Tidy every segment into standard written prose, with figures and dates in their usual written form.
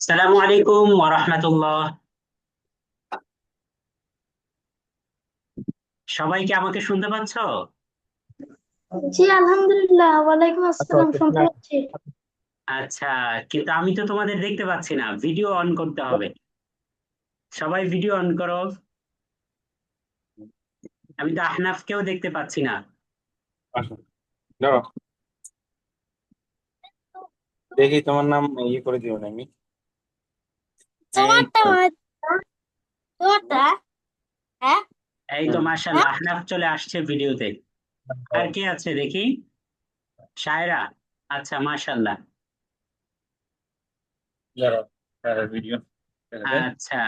আসসালামু আলাইকুম ওয়া রাহমাতুল্লাহ। সবাই কি আমাকে শুনতে পাচ্ছ? জি আলহামদুলিল্লাহ, ওয়ালাইকুম আসসালাম, শুনতে পাচ্ছি। আচ্ছা, কিন্তু আমি তো তোমাদের দেখতে পাচ্ছি না, ভিডিও অন করতে হবে। সবাই ভিডিও অন করো। আমি তো আহনাফকেও দেখতে পাচ্ছি না। আসো, দাঁড়াও, দেখি তোমার নাম ইয়ে করে দিও না আমি। এই তোমারটা তো, তোমারটা হ্যাঁ এই তো হুম, মাশাআল্লাহ, হ্যাঁ। আহনাফ চলে আসছে ভিডিওতে। আর কে আছে দেখি? শায়রা। আচ্ছা, মাশাআল্লাহ। দাঁড়াও, হ্যাঁ ভিডিও আচ্ছা,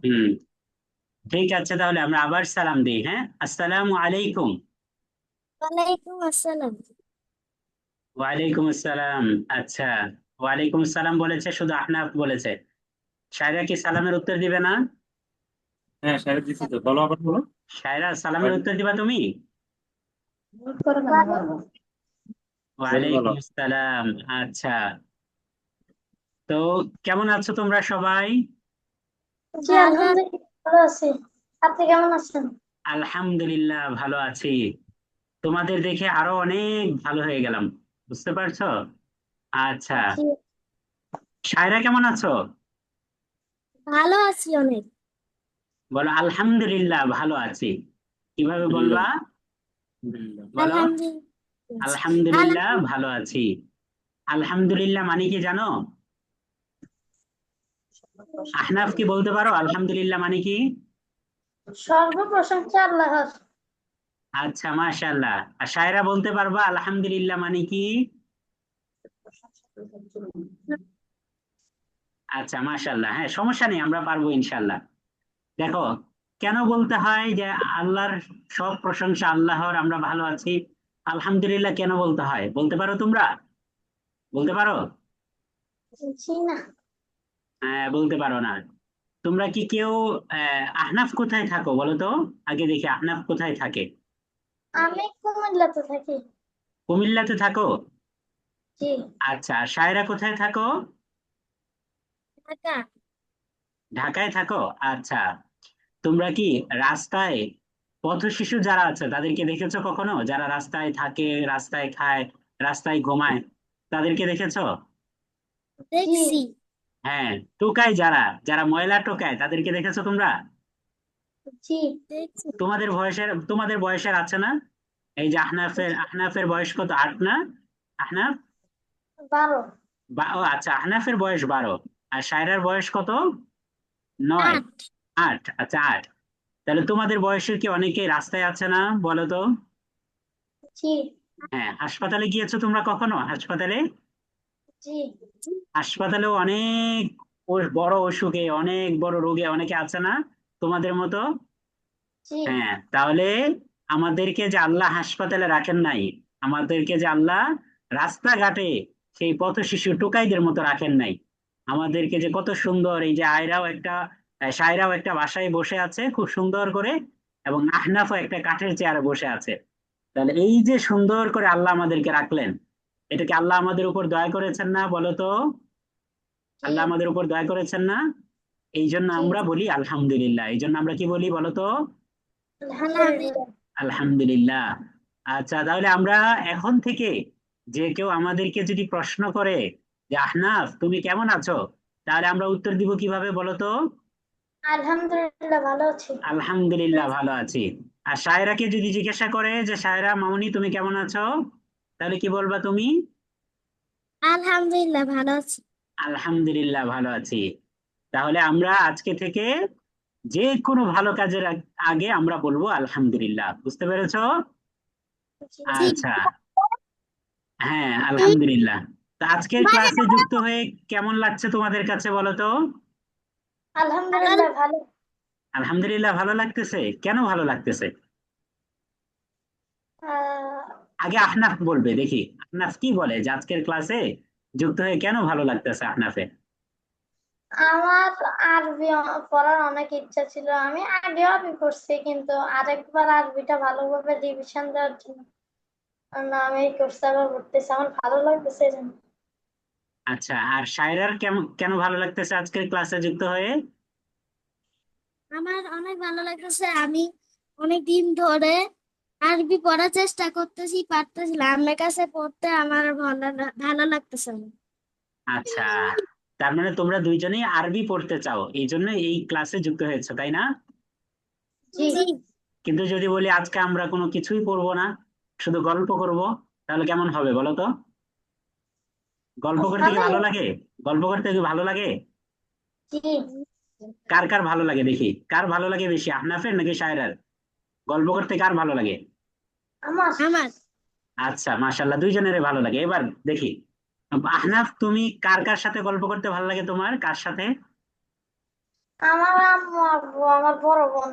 হুম, ঠিক আছে, তাহলে আমরা আবার সালাম দিই। হ্যাঁ, আসসালামু আলাইকুম। ওয়ালাইকুম আসসালাম। ওয়ালাইকুম আসসালাম। আচ্ছা, ওয়ালাইকুম আসসালাম বলেছে, শুধু আহনাফ বলেছে। শায়রা কি সালামের উত্তর দিবে না? হ্যাঁ স্যার দিচ্ছি তো, বলো আবার বলো। শায়রা, সালামের উত্তর দিবা তুমি? বলো বলো। ওয়ালাইকুম আসসালাম। আচ্ছা, তো কেমন আছো তোমরা সবাই? জি আলহামদুলিল্লাহ, ভালো আছি। আপনি কেমন আছেন? আলহামদুলিল্লাহ, ভালো আছি। তোমাদের দেখে আরো অনেক ভালো হয়ে গেলাম, বুঝতে পারছো? আচ্ছা, জি, শায়রা কেমন আছো? ভালো আছি অনেক। বলো আলহামদুলিল্লাহ ভালো আছি। কিভাবে বলবা? আলহামদুলিল্লাহ, আলহামদুলিল্লাহ। বলো আলহামদুলিল্লাহ। আলহামদুলিল্লাহ ভালো আছি। আলহামদুলিল্লাহ মানে কি জানো? আহনাফ কি বলতে পারো আলহামদুলিল্লাহ মানে কি? সর্ব প্রশংসা আল্লাহর। আচ্ছা, মাশাআল্লাহ। আর শায়রা বলতে পারবা আলহামদুলিল্লাহ মানে কি? আচ্ছা, মাশাআল্লাহ, হ্যাঁ, সমস্যা নেই, আমরা পারবো ইনশাআল্লাহ। দেখো, কেন বলতে হয় যে আল্লাহর সব প্রশংসা আল্লাহর, আমরা ভালো আছি, আলহামদুলিল্লাহ কেন বলতে হয় বলতে পারো তোমরা? বলতে পারো? জি না, হ্যাঁ, বলতে পারো না। তোমরা কি কেউ আহনাফ কোথায় থাকো বলো তো? আগে দেখি আহনাফ কোথায় থাকে। আমি কুমিল্লাতে থাকি। কুমিল্লাতে থাকো? জি, আচ্ছা, আর শায়রা কোথায় থাকো? ঢাকা। ঢাকায় থাকো? আচ্ছা, তোমরা কি রাস্তায় পথ শিশু যারা আছে তাদেরকে দেখেছো কখনো? যারা রাস্তায় থাকে, রাস্তায় খায়, রাস্তায় ঘুমায়, তাদেরকে দেখেছো? দেখছি। হ্যাঁ, টোকায় যারা, যারা ময়লা টোকায় তাদেরকে দেখেছো তোমরা? জি দেখছি। তোমাদের বয়সের আছে না? এই যে আহনাফের বয়স কত, 8 না? আহনাফ 12। ও আচ্ছা, আহনাফের বয়স 12। আর শায়রার বয়স কত? 9। 8। 8, আচ্ছা, 8। তাহলে তোমাদের বয়সের কি অনেকে রাস্তায় আছে না বলো তো? জি। হ্যাঁ, হাসপাতালে গিয়েছো তোমরা কখনো? হাসপাতালে, জি। হাসপাতালেও অনেক বড় অসুখে, অনেক বড় রোগে অনেকে আছে না তোমাদের মতো? জি। হ্যাঁ, তাহলে আমাদেরকে যে আল্লাহ হাসপাতালে রাখেন নাই, আমাদেরকে যে আল্লাহ রাস্তাঘাটে সেই পথ শিশু টোকাইদের মতো রাখেন নাই। আমাদেরকে যে কত সুন্দর, এই যে সায়রাও একটা বাসায় বসে আছে খুব সুন্দর করে, এবং আহনাফও একটা কাঠের চেয়ারে বসে আছে। তাহলে এই যে সুন্দর করে আল্লাহ আমাদেরকে রাখলেন, এটা কি আল্লাহ আমাদের উপর দয়া করেছেন না বলো তো? জি। আল্লাহ আমাদের উপর দয়া করেছেন না? এই জন্য জি। আমরা বলি আলহামদুলিল্লাহ। এই জন্য আমরা কি বলি বলো তো? আলহামদুলিল্লাহ। আলহামদুলিল্লাহ। আচ্ছা, তাহলে আমরা এখন থেকে যে কেউ আমাদেরকে যদি প্রশ্ন করে যে আহনাফ তুমি কেমন আছো, তাহলে আমরা উত্তর দিব কিভাবে বলো তো? আলহামদুলিল্লাহ, ভালো আছি। আলহামদুলিল্লাহ ভালো আছি। আর শায়রাকে যদি জিজ্ঞাসা করে যে শায়রা মামুনি তুমি কেমন আছো, তাহলে কি বলবা তুমি? আলহামদুলিল্লাহ, ভালো আছি। আলহামদুলিল্লাহ ভালো আছি। তাহলে আমরা আজকে থেকে যে কোনো ভালো কাজের আগে আমরা বলবো আলহামদুলিল্লাহ, বুঝতে পেরেছো? জি। আচ্ছা, হ্যাঁ, আলহামদুলিল্লাহ। তো আজকের ক্লাসে যুক্ত হয়ে কেমন লাগছে তোমাদের কাছে বলো তো? আলহামদুলিল্লাহ, ভালো। আলহামদুলিল্লাহ ভালো লাগতেছে। কেন ভালো লাগতেছে? আহ, আগে আহনাফ বলবে দেখি, আহনাফ কি বলে যে আজকের ক্লাসে যুক্ত হয়ে কেন ভালো লাগতেছে আহনাফের? আমার আরবি পড়ার অনেক ইচ্ছা ছিল। আমি আগেও আরবি পড়ছি, কিন্তু আরেকবার আরবিটা ভালোভাবে রিভিশন দেওয়ার জন্য আমি এই কোর্সটা আবার পড়তেছি। আমার ভালো লাগতেছে এই জন্য। আচ্ছা, আর শায়রার কেমন কেন ভালো লাগতেছে আজকের ক্লাসে যুক্ত হয়ে? আমার অনেক ভালো লাগতেছে। আমি অনেক দিন ধরে আরবি পড়ার চেষ্টা করতেছি, পারতেছিলাম। আমার কাছে পড়তে আমার ভালো লাগতেছে না। আচ্ছা, তার মানে তোমরা দুইজনেই আরবি পড়তে চাও, এই জন্য এই ক্লাসে যুক্ত হয়েছে, তাই না? জি। জি। কিন্তু যদি বলি আজকে আমরা কোনো কিছুই পড়বো না, শুধু গল্প করব, তাহলে কেমন হবে বলো তো? গল্প করতে কি ভালোই। ভালো লাগে? গল্প করতে কি ভালো লাগে? জি। কার কার ভালো লাগে দেখি, কার ভালো লাগে বেশি, আহনাফের নাকি শায়রার? গল্প করতে কার ভালো লাগে? আমার আমার আচ্ছা, মাশাল্লাহ, দুইজনেরই ভালো লাগে। এবার দেখি, আহনাফ, তুমি কার কার সাথে গল্প করতে ভালো লাগে, তোমার কার সাথে? আমার আম্মু আব্বু আমার বড় বোন।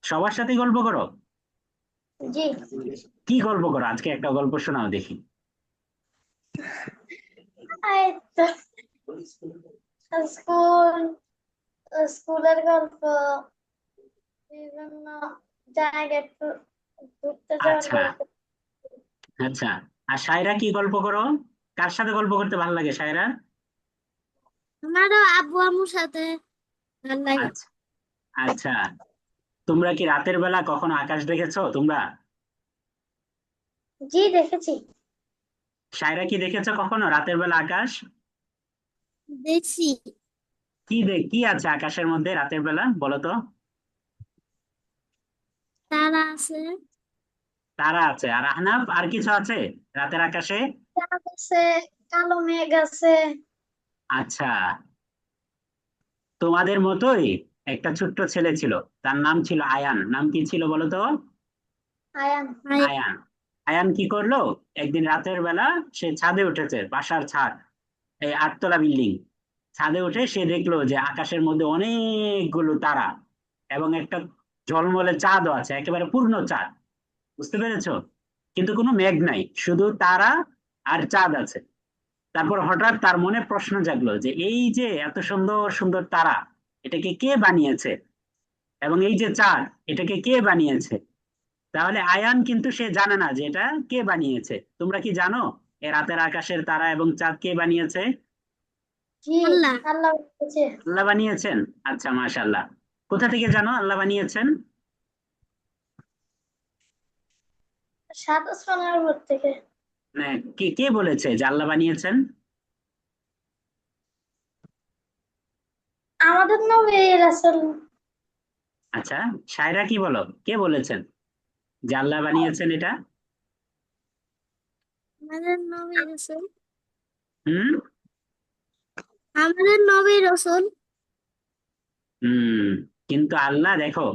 সবার সাথেই গল্প করো? জি। কি গল্প করো, আজকে একটা গল্প শোনাও দেখি। এই তো স্কুল স্কুলের গল্প, বিভিন্ন জায়গায় ঘুরতে যাওয়ার আচ্ছা গল্প। আচ্ছা, আর শায়রা কি গল্প করো? কার সাথে গল্প করতে ভালো লাগে শায়রা? আমারও আব্বু আম্মুর সাথে ভালো লাগে। আচ্ছা আচ্ছা, তোমরা কি রাতের বেলা কখনো আকাশ দেখেছো তোমরা? জি, দেখেছি। শায়রা কি দেখেছো কখনো রাতের বেলা আকাশ? দেখছি। কি আছে আকাশের মধ্যে রাতের বেলা বলো তো? তারা আছে। তারা আছে, আর আহনাফ আর কিছু আছে রাতের আকাশে? চাঁদ আছে, কালো মেঘ আছে। আচ্ছা, তোমাদের মতোই একটা ছোট্ট ছেলে ছিল, তার নাম ছিল আয়ান। নাম কি ছিল বলো তো? আয়ান। আয়ান। আয়ান কি করলো, একদিন রাতের বেলা সে ছাদে উঠেছে, বাসার ছাদ, এই 8 তলা বিল্ডিং। ছাদে উঠে সে দেখলো যে আকাশের মধ্যে অনেকগুলো তারা এবং একটা ঝলমলে চাঁদও আছে, একেবারে পূর্ণ চাঁদ। বুঝতে পেরেছো? কিন্তু কোনো মেঘ নাই, শুধু তারা আর চাঁদ আছে। তারপর হঠাৎ তার মনে প্রশ্ন জাগলো যে এই যে এত সুন্দর সুন্দর তারা, এটাকে কে বানিয়েছে, এবং এই যে চাঁদ, এটাকে কে বানিয়েছে? তাহলে আয়ান কিন্তু সে জানে না যে এটা কে বানিয়েছে। তোমরা কি জানো এ রাতের আকাশের তারা এবং চাঁদ কে বানিয়েছে? জি। আল্লাহ। আল্লাহ বলেছে। আল্লাহ বানিয়েছেন। আচ্ছা, মাশাআল্লাহ। কোথা থেকে জানো আল্লাহ বানিয়েছেন? সাত আসমানের উপর থেকে। মানে কে কে বলেছে যে আল্লাহ বানিয়েছেন? আমাদের নবী রাসূল। আচ্ছা, শায়রা কি বলো, কে বলেছেন যে আল্লাহ বানিয়েছেন এটা? আমাদের নবী রাসূল। হুম আমাদের নবী রাসূল। হুম কিন্তু আল্লাহ দেখো,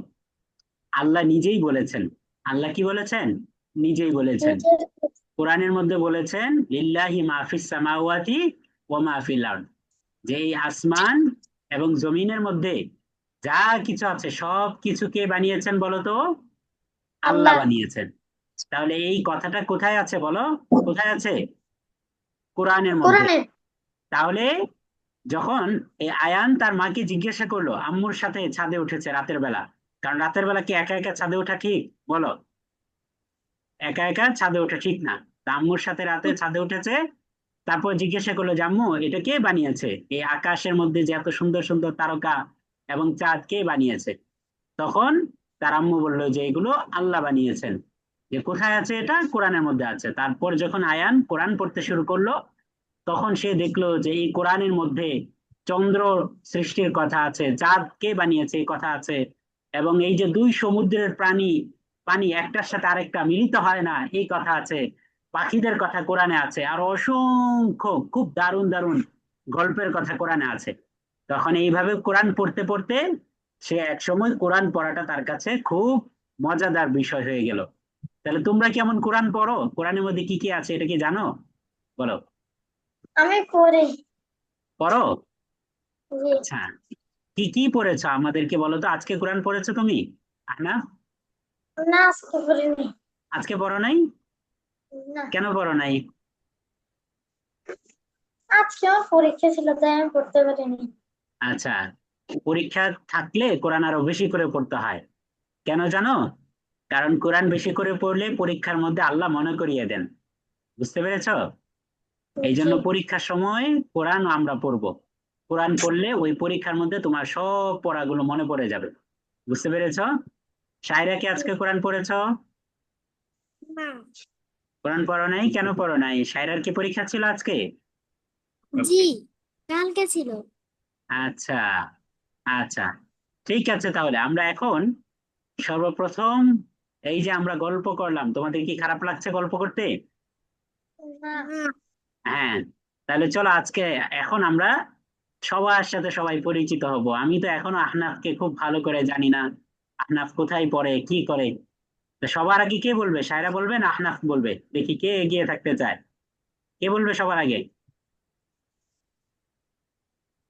আল্লাহ নিজেই বলেছেন। আল্লাহ কি বলেছেন? নিজেই বলেছেন। নিজের। কোরআনের মধ্যে বলেছেন লিল্লাহি মা ফিস সামাওয়াতি ওয়া মা ফিল আরদ, যে এই আসমান এবং জমিনের মধ্যে যা কিছু আছে সব কিছু কে বানিয়েছেন বলো তো? আল্লাহ আল্লাহ। বানিয়েছেন। তাহলে এই কথাটা কোথায় আছে বলো? কোথায় আছে? কোরআনের মধ্যে। কোরআনে। তাহলে যখন এই আয়ান তার মাকে জিজ্ঞাসা করলো, আম্মুর সাথে ছাদে উঠেছে রাতের বেলা, কারণ রাতের বেলা কি একা একা ছাদে ওঠা ঠিক বলো? একা একা ছাদে ওঠা ঠিক না। তা আম্মুর সাথে রাতে ছাদে উঠেছে, তারপর জিজ্ঞাসা করলো যে আম্মু, এটা কে বানিয়েছে, এই আকাশের মধ্যে যে এত সুন্দর সুন্দর তারকা এবং চাঁদ কে বানিয়েছে? তখন তার আম্মু বললো যে এগুলো আল্লাহ বানিয়েছেন। যে কোথায় আছে, এটা কোরআনের মধ্যে আছে। তারপর যখন আয়ান কোরআন পড়তে শুরু করলো, তখন সে দেখলো যে এই কোরআনের মধ্যে চন্দ্র সৃষ্টির কথা আছে, চাঁদ কে বানিয়েছে এই কথা আছে, এবং এই যে দুই সমুদ্রের প্রাণী, পানি একটার সাথে আরেকটা মিলিত হয় না এই কথা আছে, পাখিদের কথা কোরআনে আছে, আর অসংখ্য খুব দারুণ দারুণ গল্পের কথা কোরআনে আছে। তখন এইভাবে কোরআন পড়তে পড়তে সে একসময় কোরআন পড়াটা তার কাছে খুব মজাদার বিষয় হয়ে গেল। তাহলে তোমরা কেমন কোরআন পড়ো? কোরআনের মধ্যে কি কি আছে এটা কি জানো বলো? আমি পড়ি। পড়ো? জি। আচ্ছা, কি কি পড়েছো আমাদেরকে বলো তো, আজকে কোরআন পড়েছো তুমি? না, না, আজকে পড়িনি। আজকে পড়ো নাই? না, কেন পড়ো নাই? আজকে আমার পরীক্ষা ছিল তাই আমি পড়তে পারিনি। আচ্ছা, পরীক্ষা থাকলে কোরআন আরো বেশি করে পড়তে হয়। কেন জানো? কারণ কোরআন বেশি করে পড়লে পরীক্ষার মধ্যে আল্লাহ মনে করিয়ে দেন। বুঝতে পেরেছো? এই জি জন্য পরীক্ষার সময় কোরআন আমরা পড়বো। কোরআন পড়লে ওই পরীক্ষার মধ্যে তোমার সব পড়াগুলো মনে পড়ে যাবে। বুঝতে পেরেছো? সায়রা কি আজকে কোরআন পড়েছো? না। কোরআন পড়ো নাই? কেন পড়ো নাই? সায়রার কি পরীক্ষা ছিল আজকে? জি, কালকে ছিল। আচ্ছা, আচ্ছা, ঠিক আছে। তাহলে আমরা এখন সর্বপ্রথম এই যে আমরা গল্প করলাম, তোমাদের কি খারাপ লাগছে গল্প করতে? না না। হ্যাঁ, তাহলে চলো আজকে এখন আমরা সবার সাথে সবাই পরিচিত হব। আমি তো এখনো আহনাফকে খুব ভালো করে জানি না, আহনাফ কোথায় পড়ে কি করে। তো সবার আগে কে বলবে, সায়রা বলবে না আহনাফ বলবে? দেখি কে এগিয়ে থাকতে চায়। কে বলবে সবার আগে?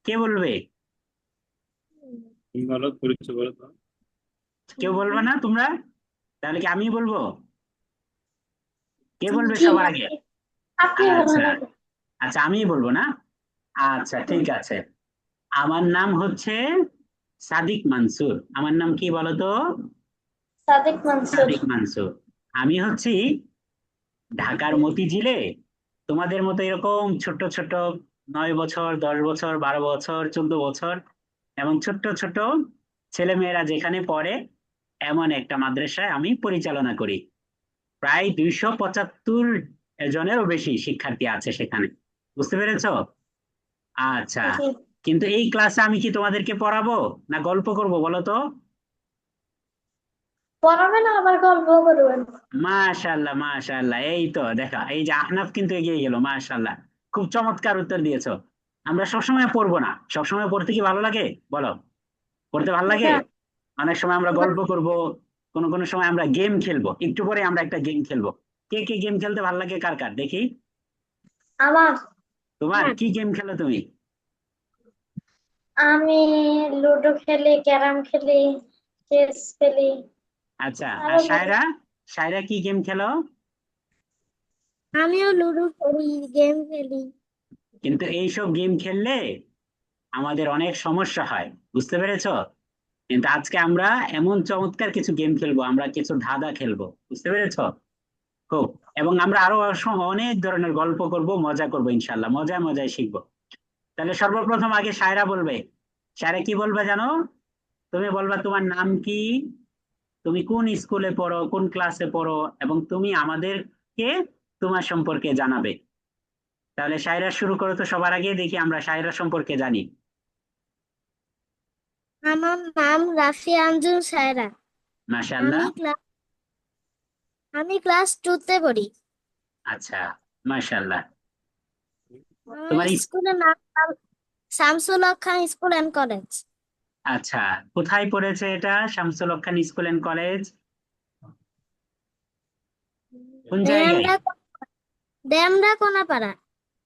কে বলবে? তুমি বলো, পরিচয় বলো তো। কেউ বলবে না তোমরা? তাহলে কি আমি বলবো? কে বলবে জি সবার আগে? আপনি আচ্ছা, বলেন আগে। আচ্ছা, আমি বলবো না? আচ্ছা, ঠিক আছে। আমার নাম হচ্ছে সাদিক মানসুর। আমার নাম কি বলো তো? সাদিক মানসুর। সাদিক মানসুর। আমি হচ্ছি ঢাকার মতিঝিলে তোমাদের মতো এরকম ছোট ছোট 9 বছর, 10 বছর, 12 বছর, 14 বছর এবং ছোট্ট ছোট ছেলে মেয়েরা যেখানে পড়ে এমন একটা মাদ্রাসায় আমি পরিচালনা করি। প্রায় 275 জনেরও বেশি শিক্ষার্থী আছে সেখানে। বুঝতে পেরেছো? আচ্ছা, জি কিন্তু এই ক্লাসে আমি কি তোমাদেরকে পড়াবো না গল্প করব বলো তো? পড়াবেন আবার গল্প করবেন। মাশাআল্লাহ, মাশাআল্লাহ, এই তো দেখা, এই যে আহনাফ কিন্তু এগিয়ে গেল, মাশাআল্লাহ। খুব চমৎকার উত্তর দিয়েছো। আমরা সবসময় পড়বো না, সবসময় পড়তে কি ভালো লাগে বলো? পড়তে ভালো লাগে? না অনেক সময় আমরা না, গল্প করব, কোন কোন সময় আমরা গেম খেলবো। একটু পরে আমরা একটা গেম খেলবো। কে কে গেম খেলতে ভালো লাগে, কার কার দেখি? আমার তোমার আমার কি গেম খেলো তুমি? আমি লুডো খেলি, ক্যারাম খেলি, চেস খেলি, আচ্ছা, আর আরো খেলি। সায়রা? সায়রা কি গেম খেলো? আমিও লুডো খেলি, গেম খেলি। কিন্তু এইসব গেম খেললে আমাদের অনেক সমস্যা হয়, বুঝতে পেরেছো? কিন্তু আজকে আমরা এমন চমৎকার কিছু গেম খেলবো, আমরা কিছু ধাঁধা খেলবো। বুঝতে পেরেছো? খুব। এবং আমরা আরো অনেক ধরনের গল্প করব, মজা করব, ইনশাল্লাহ মজায় মজায় শিখবো। তাহলে সর্বপ্রথম আগে সায়রা বলবে। সায়রা কি বলবে জানো? তুমি বলবা তোমার নাম কি, তুমি কোন স্কুলে পড়ো, কোন ক্লাসে পড়ো, এবং তুমি আমাদেরকে তোমার সম্পর্কে জানাবে। তাহলে সায়রা শুরু করো তো, সবার আগে দেখি আমরা সায়রা সম্পর্কে জানি। আমার নাম রাফিয়া আঞ্জুম সায়রা। মাশাআল্লাহ। আমি ক্লাস আমি ক্লাস 2-তে পড়ি। আচ্ছা, মাশাআল্লাহ। আমার তোমার স্কুলের নাম শামসুল হক খান স্কুল অ্যান্ড কলেজ। আচ্ছা, কোথায় পড়েছে এটা, শামসুল হক খান স্কুল এন্ড কলেজ? কোন জায়গায়? ডেমরা ডেমরা কোনাপাড়া।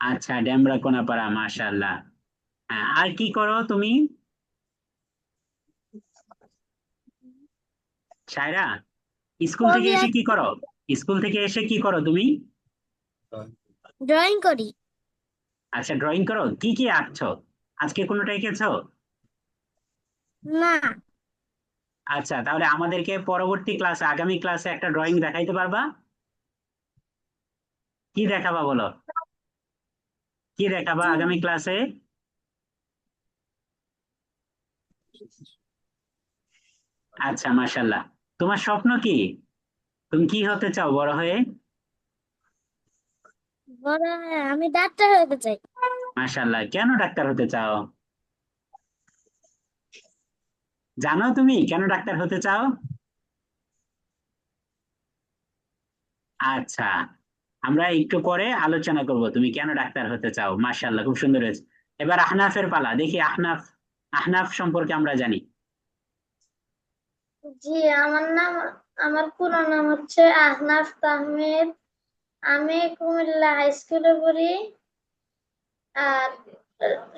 আচ্ছা, ডেমরা কোনাপাড়া, মাশাআল্লাহ। হ্যাঁ, আর কি করো তুমি সায়রা? স্কুল থেকে ছবি এসে আঁকি, কি করো? স্কুল থেকে এসে কি করো তুমি? ড্রয়িং করি। আচ্ছা, ড্রয়িং করো। কি কি আঁকছো? আজকে কোনোটা এঁকেছো? না। আচ্ছা, তাহলে আমাদেরকে পরবর্তী ক্লাসে, আগামী ক্লাসে একটা ড্রয়িং দেখাইতে পারবা? কি দেখাবা বলো? কি দেখাবা জি, আগামী ক্লাসে? আচ্ছা, মাশাআল্লাহ। তোমার স্বপ্ন কি? তুমি কি হতে চাও বড় হয়ে? বড় হয়ে আমি ডাক্তার হতে চাই। মাশাআল্লাহ, কেন ডাক্তার হতে চাও? জানো তুমি কেন ডাক্তার হতে চাও? আচ্ছা, আমরা একটু পরে আলোচনা করব তুমি কেন ডাক্তার হতে চাও। মাশাআল্লাহ, খুব সুন্দর হয়েছে। এবার আহনাফের পালা, দেখি আহনাফ। আহনাফ সম্পর্কে আমরা জানি। জি আমার পুরো নাম হচ্ছে আহনাফ আহমেদ। আমি কুমিল্লা হাই স্কুলে পড়ি। আর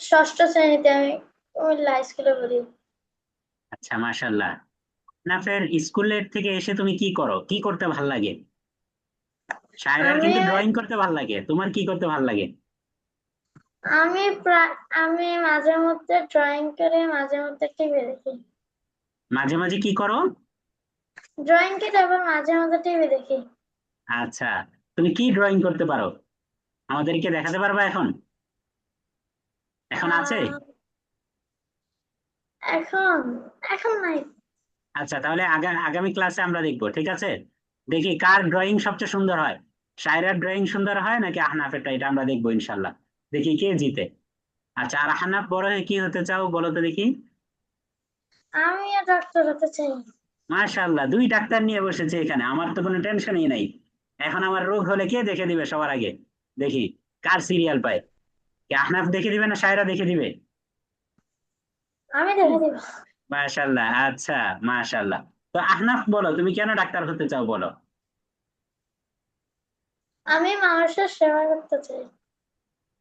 ষষ্ঠ শ্রেণীতে আমি কুমিল্লা হাই স্কুলে পড়ি। আচ্ছা, মাশাআল্লাহ। আহনাফের স্কুলের থেকে এসে তুমি কি করো, কি করতে ভাল লাগে? সায়রার আমি কিন্তু ড্রয়িং করতে ভাল লাগে, তোমার কি করতে ভাল লাগে? আমি প্রায় আমি মাঝে মধ্যে ড্রয়িং করি, মাঝে মধ্যে টিভি দেখি। মাঝে মাঝে কি করো? ড্রয়িং করি আবার মাঝে মধ্যে টিভি দেখি। আচ্ছা, তুমি কি ড্রয়িং করতে পারো? আমাদেরকে দেখাতে পারবা এখন? এখন আছে? আহ, এখন এখন নাই। আচ্ছা, তাহলে আগামী ক্লাসে আমরা দেখবো, ঠিক আছে? দেখি কার ড্রয়িং সবচেয়ে সুন্দর হয়, শায়রার ড্রয়িং সুন্দর হয় নাকি আহনাফেরটা, এটা আমরা দেখবো ইনশাল্লাহ। দেখি কে জিতে। আচ্ছা, আর আহনাফ বড় হয়ে কি হতে চাও বলো তো দেখি। আমিও ডক্টর হতে চাই। মাশাআল্লাহ, দুই ডাক্তার নিয়ে বসেছে এখানে, আমার তো কোনো টেনশনই নাই। এখন আমার রোগ হলে কে দেখে দিবে সবার আগে? দেখি কার সিরিয়াল পায়। কি আহনাফ দেখে দিবে না শায়রা দেখে দিবে? আমি দেখে দিব। মাশাআল্লাহ, আচ্ছা। মাশাআল্লাহ। তো আহনাফ বলো, তুমি কেন ডাক্তার হতে চাও বলো। আমি মানুষের সেবা করতে চাই।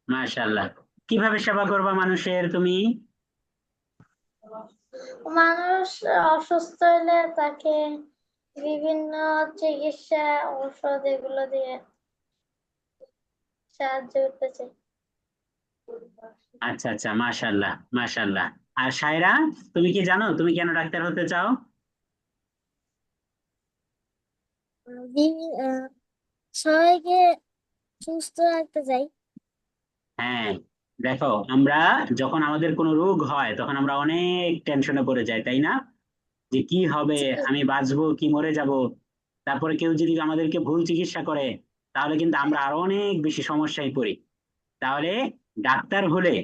মাশাআল্লাহ। কিভাবে সেবা করবা মানুষের তুমি? মানুষ অসুস্থ হলে তাকে বিভিন্ন চিকিৎসা ঔষধ এগুলো দিয়ে সাহায্য করতে চাই। আচ্ছা আচ্ছা, মাশাআল্লাহ মাশাআল্লাহ। আর শায়রা, তুমি কি জানো তুমি কেন ডাক্তার হতে চাও? সবাইকে সুস্থ রাখতে চাই। হ্যাঁ, দেখো আমরা যখন আমাদের কোনো রোগ হয় তখন আমরা অনেক টেনশনে পড়ে যাই, তাই না? যে কি হবে, জি আমি বাঁচবো কি মরে যাব। তারপরে কেউ যদি আমাদেরকে ভুল চিকিৎসা করে তাহলে কিন্তু আমরা আরো অনেক বেশি সমস্যায় পড়ি। তাহলে ডাক্তার হলে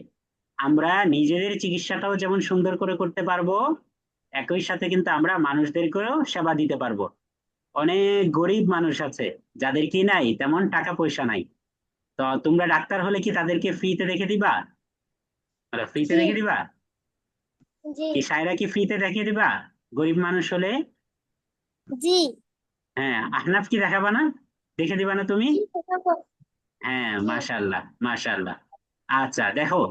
আমরা নিজেদের চিকিৎসাটাও যেমন সুন্দর করে করতে পারবো, একই সাথে কিন্তু আমরা মানুষদেরকেও সেবা দিতে পারবো। অনেক গরিব মানুষ আছে যাদের কি নাই, তেমন টাকা পয়সা নাই। তো তোমরা ডাক্তার হলে কি তাদেরকে ফ্রিতে দেখে দিবা? ফ্রিতে জি দেখে দিবা? জি কি সায়রা, কি ফ্রিতে দেখিয়ে দিবা গরিব মানুষ হলে? জি। হ্যাঁ, আহনাফ কি দেখাবা না, দেখে দিবা না তুমি? জি দেখাবো। হ্যাঁ, জি মাশাআল্লাহ মাশাআল্লাহ। আচ্ছা দেখো,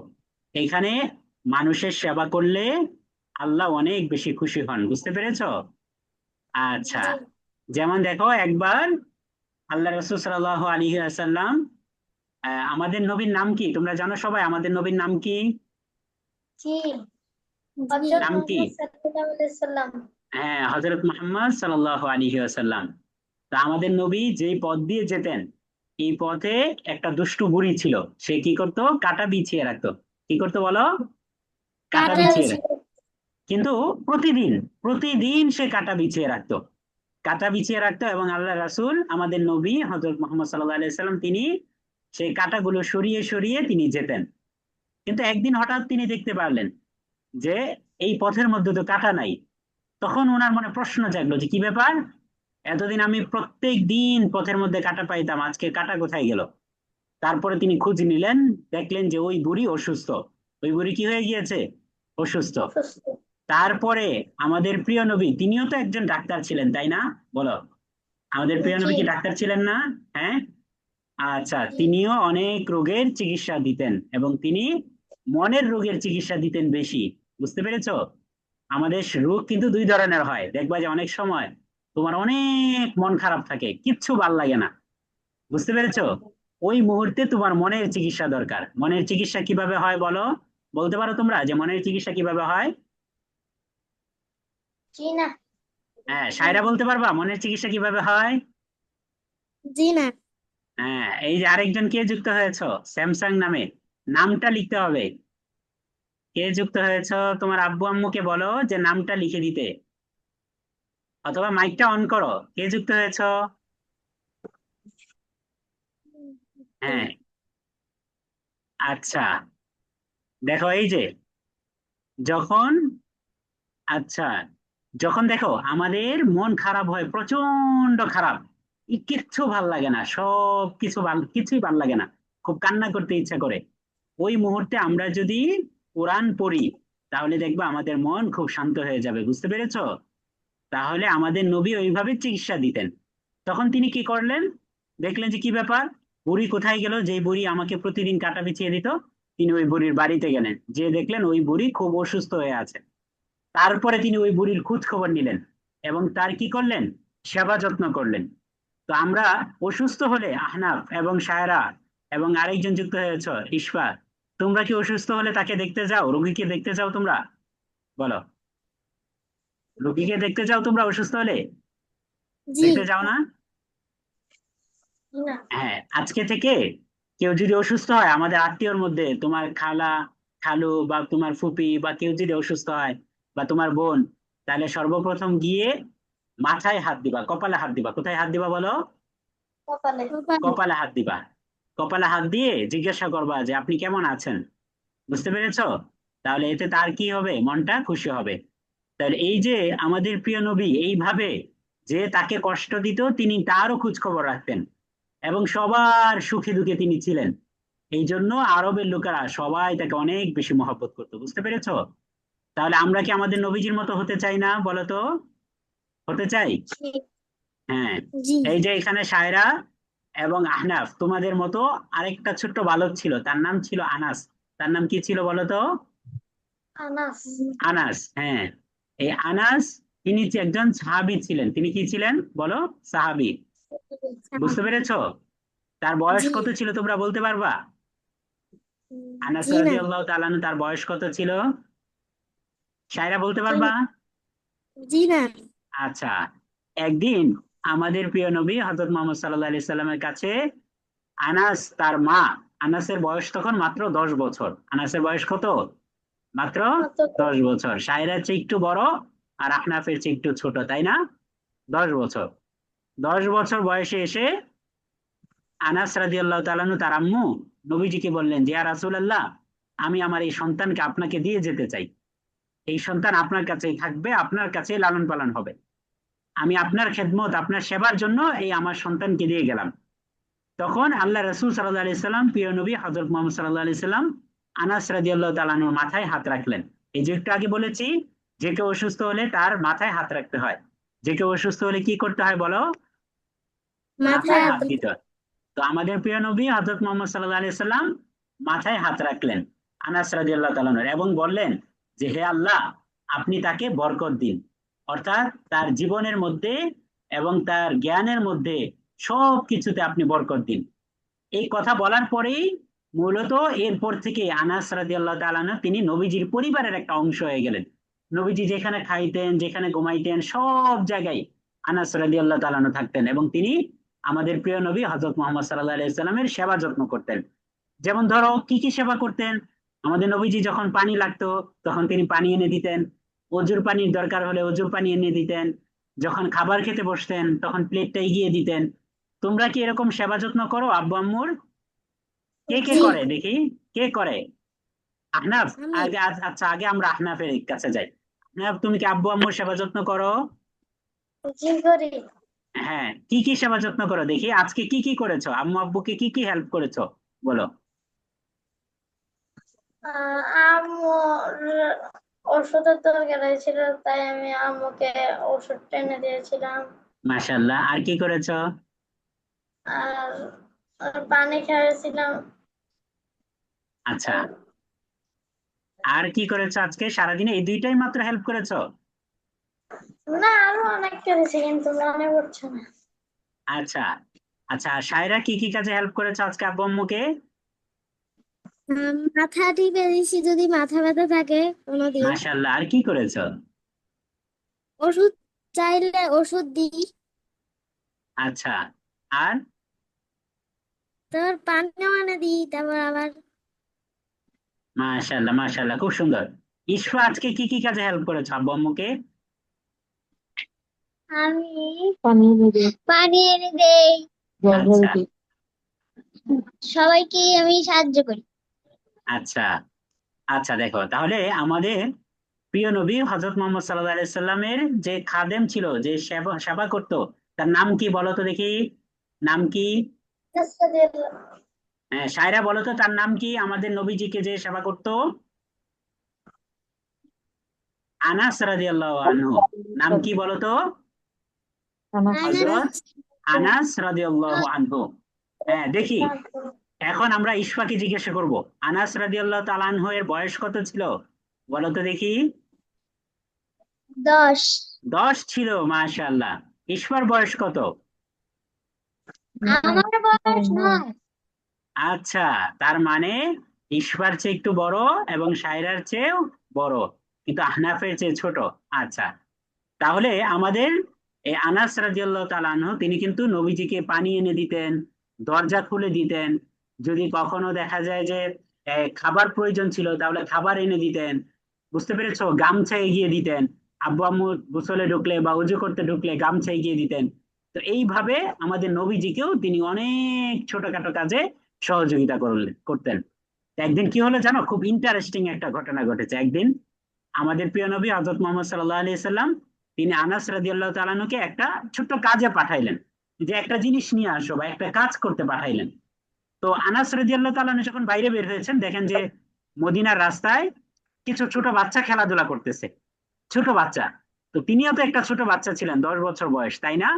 এখানে মানুষের সেবা করলে আল্লাহ অনেক বেশি খুশি হন, বুঝতে পেরেছো? আচ্ছা, জি যেমন দেখো একবার আল্লাহ রাসূল সাল্লাল্লাহু আলাইহি ওয়াসাল্লাম, আমাদের নবীর নাম কি তোমরা জানো সবাই? আমাদের নবীর নাম কি? জি জি। হযরত নাম কি? মুহাম্মদ সাল্লাল্লাহু আলাইহি সাল্লাম। হ্যাঁ, হযরত মুহাম্মদ সাল্লাল্লাহু আলাইহি ওয়াসাল্লাম। তা আমাদের নবী যেই পথ দিয়ে যেতেন, এই পথে একটা দুষ্টু বুড়ি ছিল। সে কি করতো? কাঁটা বিছিয়ে রাখতো। কি করতো বলো? কাঁটা কাটা কাটা বিছিয়ে বিছিয়ে রাখতো। কিন্তু প্রতিদিন প্রতিদিন সে কাঁটা বিছিয়ে রাখতো। কাঁটা বিছিয়ে রাখতো এবং আল্লাহ রাসূল আমাদের নবী হযরত মুহাম্মদ সাল্লাল্লাহু আলাইহি সাল্লাম তিনি সেই কাঁটাগুলো সরিয়ে সরিয়ে তিনি যেতেন। কিন্তু একদিন হঠাৎ তিনি দেখতে পারলেন যে এই পথের মধ্যে তো কাঁটা নাই। তখন ওনার মনে প্রশ্ন জাগলো যে কি ব্যাপার, এতদিন আমি প্রত্যেক দিন পথের মধ্যে কাঁটা পাইতাম, আজকে কাঁটা কোথায় গেল? তারপরে তিনি খোঁজ নিলেন, দেখলেন যে ওই বুড়ি অসুস্থ। ওই বুড়ি কি হয়ে গিয়েছে? অসুস্থ। অসুস্থ। তারপরে আমাদের প্রিয় নবী তিনিও তো একজন ডাক্তার ছিলেন, তাই না? বলো, আমাদের প্রিয় জি নবী কি ডাক্তার ছিলেন না? হ্যাঁ। আচ্ছা, জি তিনিও অনেক রোগের চিকিৎসা দিতেন এবং তিনি মনের রোগের চিকিৎসা দিতেন বেশি। বুঝতে পেরেছো? আমাদের রোগ কিন্তু দুই ধরনের হয়, দেখবা যে অনেক সময় তোমার অনেক মন খারাপ থাকে, কিচ্ছু ভাল লাগে না। বুঝতে পেরেছো? ওই মুহূর্তে তোমার মনের চিকিৎসা দরকার। মনের চিকিৎসা কিভাবে হয় বলো, বলতে পারো তোমরা যে মনের চিকিৎসা কিভাবে হয়? জি না। হ্যাঁ, সায়রা বলতে পারবা মনের চিকিৎসা কিভাবে হয়? জি না। হ্যাঁ, এই যে আরেকজন কে যুক্ত হয়েছো স্যামসাং নামে, নামটা লিখতে হবে। কে যুক্ত হয়েছো? তোমার আব্বু আম্মুকে বলো যে নামটা লিখে দিতে, অথবা মাইকটা অন করো। কে যুক্ত হয়েছো? হ্যাঁ। আচ্ছা, দেখো এই যে যখন, আচ্ছা, যখন দেখো আমাদের মন খারাপ হয়, প্রচন্ড খারাপ, কিচ্ছু ভাল লাগে না, সব কিছু কিছুই ভাল লাগে না, খুব কান্না করতে ইচ্ছা করে, ওই মুহূর্তে আমরা যদি কোরআন পড়ি তাহলে দেখবা আমাদের মন খুব শান্ত হয়ে যাবে। বুঝতে পেরেছো? তাহলে আমাদের নবী ওইভাবে চিকিৎসা দিতেন। তখন তিনি কি করলেন, দেখলেন যে কি ব্যাপার, বুড়ি কোথায় গেল, যে বুড়ি আমাকে প্রতিদিন কাটা বিছিয়ে দিত। তিনি ওই বুড়ির বাড়িতে গেলেন, যে দেখলেন ওই বুড়ি খুব অসুস্থ হয়ে আছে। তারপরে তিনি ওই বুড়ির খোঁজ খবর নিলেন এবং তার কি করলেন, সেবা যত্ন করলেন। তো আমরা অসুস্থ হলে আহনাফ এবং সায়রা এবং আরেকজন যুক্ত হয়েছ ইশফা, তোমরা কি অসুস্থ হলে তাকে দেখতে যাও, রোগীকে দেখতে যাও তোমরা? বলো, রোগীকে দেখতে যাও তোমরা অসুস্থ হলে? জি। দেখতে যাও না? না। হ্যাঁ, আজকে থেকে কেউ যদি অসুস্থ হয় আমাদের আত্মীয়র মধ্যে, তোমার খালা, খালু বা তোমার ফুপি বা কেউ যদি অসুস্থ হয় বা তোমার বোন, তাহলে সর্বপ্রথম গিয়ে মাথায় হাত দিবা, কপালে হাত দিবা। কোথায় হাত দিবা বলো? কপালে। কপালে। কপালে হাত দিবা। কপালে হাত দিয়ে জিজ্ঞাসা করবা যে আপনি কেমন আছেন। বুঝতে পেরেছো? তাহলে এতে তার কি হবে? মনটা খুশি হবে। তাহলে এই যে আমাদের প্রিয় নবী এইভাবে যে তাকে কষ্ট দিত তিনি তারও খোঁজ খবর রাখতেন এবং সবার সুখে দুঃখে তিনি ছিলেন। এই জন্য আরবের লোকেরা সবাই তাকে অনেক বেশি মহব্বত করতো। বুঝতে পেরেছো? তাহলে আমরা কি আমাদের নবীজির মতো হতে চাই না বলো তো? হতে চাই? জি। হ্যাঁ। জি। এই যে এখানে সায়রা এবং আহনাফ তোমাদের মতো আরেকটা ছোট্ট বালক ছিল, তার নাম ছিল আনাস। তার নাম কি ছিল বলো তো? আনাস। আনাস, হ্যাঁ। এই আনাস তিনি একজন সাহাবী ছিলেন। তিনি কি ছিলেন বলো? সাহাবী। বুঝতে পেরেছো? তার বয়স জি। কত ছিল তোমরা বলতে পারবা? আনাস জি না। রাদিয়াল্লাহু তাআলা আনহু তার বয়স কত ছিল? সায়রা বলতে জি পারবা? না। জি না। আচ্ছা। একদিন আমাদের প্রিয় নবী হযরত মুহাম্মদ সাল্লাল্লাহু আলাইহি সাল্লামের কাছে আনাস তার মা, আনাসের বয়স তখন মাত্র 10 বছর। আনাসের বয়স কত? মাত্র কত 10 বছর। সায়রার চেয়ে একটু বড় আর আহনাফের চেয়ে একটু ছোট, তাই না? 10 বছর। 10 বছর বয়সে এসে আনাস রাদিয়াল্লাহু তাআলা আনহু তার আম্মু নবীজিকে বললেন যে ইয়া রাসূলুল্লাহ, আমি আমার এই সন্তানকে আপনাকে দিয়ে যেতে চাই। এই সন্তান আপনার কাছেই থাকবে, আপনার কাছেই লালন পালন হবে। আমি আপনার খেদমত, আপনার সেবার জন্য এই আমার সন্তানকে দিয়ে গেলাম। তখন আল্লাহ রাসূল সাল্লাল্লাহু আলাইহি সাল্লাম, প্রিয় নবী হযরত মুহাম্মদ সাল্লাল্লাহু আলাইহি সাল্লাম আনাস রাদিয়াল্লাহু তাআলা আনহুর মাথায় হাত রাখলেন। এই যে একটু আগে বলেছি যে কেউ অসুস্থ হলে তার মাথায় হাত রাখতে হয়। যে কেউ অসুস্থ হলে কি করতে হয় বলো? মাথায় মাথায় হাত হাত দিতে। দিতে হয়। তো আমাদের প্রিয় নবী হযরত মুহাম্মদ সাল্লাল্লাহু আলাইহি সাল্লাম মাথায় হাত রাখলেন আনাস রাদিয়াল্লাহু তাআলা আনহুর এবং বললেন যে হে আল্লাহ, আপনি তাকে বরকত দিন। অর্থাৎ তার জীবনের মধ্যে এবং তার জ্ঞানের মধ্যে সব কিছুতে আপনি বরকত দিন। এই কথা বলার পরেই মূলত এরপর থেকে আনাস রাদিয়াল্লাহু তাআলা আনহু তিনি নবীজির পরিবারের একটা অংশ হয়ে গেলেন। নবীজি যেখানে খাইতেন, যেখানে ঘুমাইতেন, সব জায়গায় আনাস রাদিয়াল্লাহু তাআলা আনহু থাকতেন এবং তিনি আমাদের প্রিয় নবী হযরত মুহাম্মদ সাল্লাল্লাহু আলাইহি সাল্লামের সেবা যত্ন করতেন। যেমন ধরো কি কি সেবা করতেন? আমাদের নবীজি যখন পানি লাগতো তখন তিনি পানি এনে দিতেন। অজুর পানির দরকার হলে অজুর পানি এনে দিতেন। যখন খাবার খেতে বসতেন তখন প্লেটটা এগিয়ে দিতেন। তোমরা কি এরকম সেবা যত্ন করো আব্বু আম্মুর? কে কে জি। করে দেখি? কে করে? আহনাফ? আমি। আগে আচ্ছা, আগে আমরা আহনাফের কাছে যাই। আহনাফ, তুমি কি আব্বু আম্মুর সেবা যত্ন করো? জি করি। হ্যাঁ, কি কি সেবা যত্ন করো দেখি? আজকে কি কি করেছো? আম্মু আব্বুকে কি কি হেল্প করেছো বলো? আম্মুর ওষুধের দরকার ছিল, তাই আমি আম্মুকে ওষুধ টেনে দিয়েছিলাম। মাশাআল্লাহ। আর কি করেছো? আর আর পানি খাইয়েছিলাম। আচ্ছা। আর কি করেছো আজকে সারাদিনে? এই দুইটাই মাত্র হেল্প করেছো? না, আরো অনেক করেছি কিন্তু মনে পড়ছে না। আচ্ছা। আচ্ছা, সায়রা কি কি কাজে হেল্প করেছো আজকে আব্বু আম্মুকে? মাথা টিপে দিছি যদি মাথা ব্যথা থাকে কোনোদিন। মাশাআল্লাহ। আর কি করেছো? ওষুধ চাইলে ওষুধ দিই। আচ্ছা। আর? তারপর পানিও এনে দিই, তারপর আবার মাশাআল্লাহ, মাশাআল্লাহ, খুব সুন্দর। ইসফা আজকে কি কি কাজে হেল্প করেছো আব্বু আম্মুকে? আমি পানি এনে দেই, আচ্ছা। সবাইকে আমি সাহায্য করি। আচ্ছা। আচ্ছা, দেখো তাহলে আমাদের প্রিয় নবী হযরত মুহাম্মদ সাল্লাল্লাহু আলাইহি সাল্লামের যে খাদেম ছিল, যে সেবা সেবা করতো, তার নাম কি বলো তো দেখি? নাম কি? হ্যাঁ, সায়রা বলো তো তার নাম কি? আমাদের নবীজিকে যে সেবা করতো? আনাস রাদিয়াল্লাহু আনহু। নাম কি বলো তো? হযরত আনাস রাদিয়াল্লাহু আনহু। হ্যাঁ, দেখি এখন আমরা ইসফাকে জিজ্ঞাসা করব আনাস রাদিয়াল্লাহু তাআলা আনহু এর বয়স কত ছিল বলো তো দেখি? 10। 10 ছিল, মাশাআল্লাহ। ইসফার বয়স কত? আমার বয়স 9। আচ্ছা, তার মানে ইসফার চেয়ে একটু বড় এবং সায়রার চেয়েও বড়, কিন্তু আহনাফের চেয়ে ছোট। আচ্ছা। তাহলে আমাদের এই আনাস রাদিয়াল্লাহু তাআলা আনহু তিনি কিন্তু নবীজিকে পানি এনে দিতেন, দরজা খুলে দিতেন, যদি কখনো দেখা যায় যে খাবার প্রয়োজন ছিল তাহলে খাবার এনে দিতেন, বুঝতে পেরেছো, গামছা এগিয়ে দিতেন, আব্বু আম্মু গোসলে ঢুকলে বা উজু করতে ঢুকলে গামছা এগিয়ে দিতেন। তো এইভাবে আমাদের নবীজিকেও তিনি অনেক ছোটখাটো কাজে সহযোগিতা করতেন। তো একদিন কি হলো জানো, খুব ইন্টারেস্টিং একটা ঘটনা ঘটেছে একদিন। আমাদের প্রিয় নবী হযরত মুহাম্মদ সাল্লাল্লাহু আলাইহি সাল্লাম তিনি আনাস রাদিয়াল্লাহু তাআলা আনহুকে একটা ছোট্ট কাজে পাঠাইলেন, যে একটা জিনিস নিয়ে আসো বা একটা কাজ করতে পাঠাইলেন। তো আনাস রাদিয়াল্লাহু তাআলা আনহু যখন বাইরে বের হয়েছেন, দেখেন যে মদিনার রাস্তায় কিছু ছোট বাচ্চা খেলাধুলা করতেছে, ছোট বাচ্চা। তো তিনিও তো একটা ছোট বাচ্চা ছিলেন, 10 বছর বয়স, তাই না?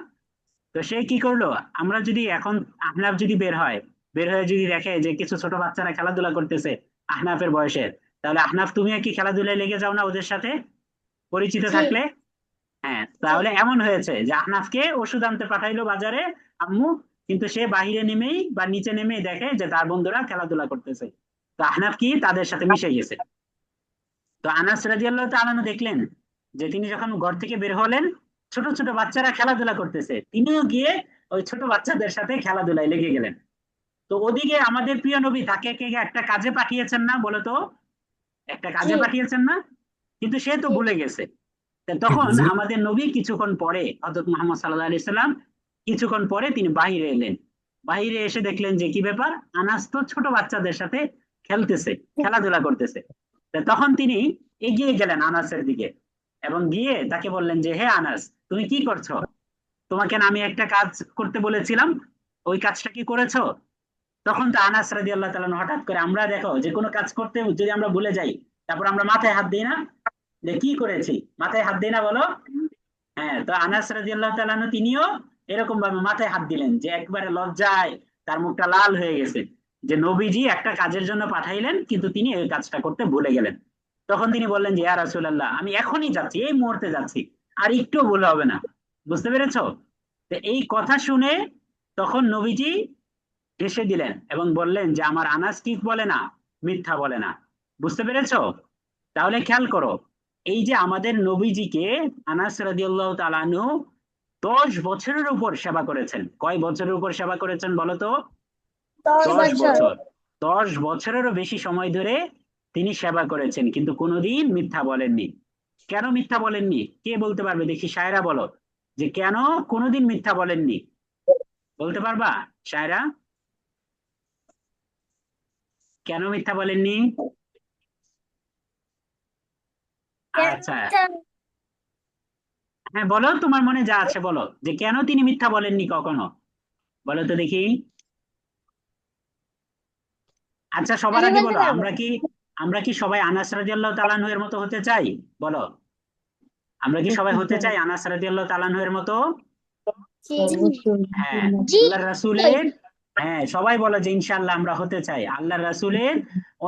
তো সে কি করলো, আমরা যদি এখন আহনাফ যদি বের হয়, বের হয়ে যদি দেখে যে কিছু ছোট বাচ্চারা খেলাধুলা করতেছে আহনাফের বয়সের, তাহলে আহনাফ তুমিও কি খেলাধুলায় লেগে যাও না ওদের সাথে, পরিচিত জি থাকলে? হ্যাঁ, জি তাহলে এমন হয়েছে যে আহনাফকে ওষুধ আনতে পাঠাইলো বাজারে আম্মু, কিন্তু সে বাহিরে নেমেই বা নিচে নেমেই দেখে যে তার বন্ধুরা খেলাধুলা করতেছে। তো আহনাফ কি তাদের সাথে মিশে গেছে। তো আনাস রাদিয়াল্লাহু তাআলা আনহু দেখলেন যে তিনি যখন ঘর থেকে বের হলেন, ছোট ছোট বাচ্চারা খেলাধুলা করতেছে, তিনিও গিয়ে ওই ছোট বাচ্চাদের সাথে খেলাধুলায় লেগে গেলেন। তো ওদিকে আমাদের প্রিয় নবী তাকে কে একটা কাজে পাঠিয়েছেন না, বলো তো, একটা জি কাজে পাঠিয়েছেন না? কিন্তু সে তো জি ভুলে গেছে। তা তখন আমাদের নবী কিছুক্ষণ পরে, হযরত মুহাম্মদ সাল্লাল্লাহু আলাইহি সাল্লাম কিছুক্ষণ পরে তিনি বাইরে এলেন। বাইরে এসে দেখলেন যে কি ব্যাপার, আনাস তো ছোট বাচ্চাদের সাথে খেলতেছে, খেলাধুলা করতেছে। তা তখন তিনি এগিয়ে গেলেন আনাসের দিকে এবং গিয়ে তাকে বললেন যে, হে আনাস, তুমি কি করছো? তোমাকে না আমি একটা কাজ করতে বলেছিলাম, ওই কাজটা কি করেছো? তখন তো আনাস রাদিয়াল্লাহু তাআলা আনহু হঠাৎ করে, আমরা দেখো যে কোনো কাজ করতে যদি আমরা ভুলে যাই, তারপর আমরা মাথায় হাত দিই না, যে কি করেছি, মাথায় হাত দিই না বলো? হ্যাঁ, তো আনাস রাদিয়াল্লাহু তাআলা আনহু তিনিও এরকম ভাবে মাথায় হাত দিলেন, যে একবারে লজ্জায় তার মুখটা লাল হয়ে গেছে, যে নবীজি একটা কাজের জন্য পাঠাইলেন কিন্তু তিনি এই কাজটা করতে ভুলে গেলেন। তখন তিনি বললেন যে ইয়া রাসূলুল্লাহ, আমি এখনই যাচ্ছি, এই মুহূর্তে যাচ্ছি, আর একটু ভুল হবে না। বুঝতে পেরেছো? তো এই কথা শুনে তখন নবীজি হেসে দিলেন এবং বললেন যে আমার আনাস ঠিক বলে না, মিথ্যা বলে না। বুঝতে পেরেছো? তাহলে খেয়াল করো, এই যে আমাদের নবীজিকে আনাস রাদিয়াল্লাহু তাআলা আনহু 10 বছরের উপর সেবা করেছেন। কয় বছরের উপর সেবা করেছেন বলো তো? দশ 10 বছর বছর 10 বছরেরও বেশি সময় ধরে তিনি সেবা করেছেন, কিন্তু কোনোদিন মিথ্যা বলেননি। কেন মিথ্যা বলেননি, কে বলতে পারবে দেখি, শায়রা বলো, যে কেন কোনোদিন মিথ্যা বলেননি, বলতে পারবা শায়রা? কেন মিথ্যা বলেননি? আচ্ছা, হ্যাঁ বলো, তোমার মনে যা আছে বলো, যে কেন তিনি মিথ্যা বলেননি কখনো, বলো তো দেখি। আচ্ছা, সবার আমি আগে বলতে বলো, পারবো আমরা কি সবাই আনাস রাদিয়াল্লাহু তাআলা আনহু এর মতো হতে চাই? বলো, আমরা কি সবাই হতে চাই আনাস রাদিয়াল্লাহু তাআলা আনহু এর মতো? জি হ্যাঁ, জি আল্লাহর রাসূলের, হ্যাঁ সবাই বলো যে ইনশাআল্লাহ আমরা হতে চাই। আল্লাহর রাসূলের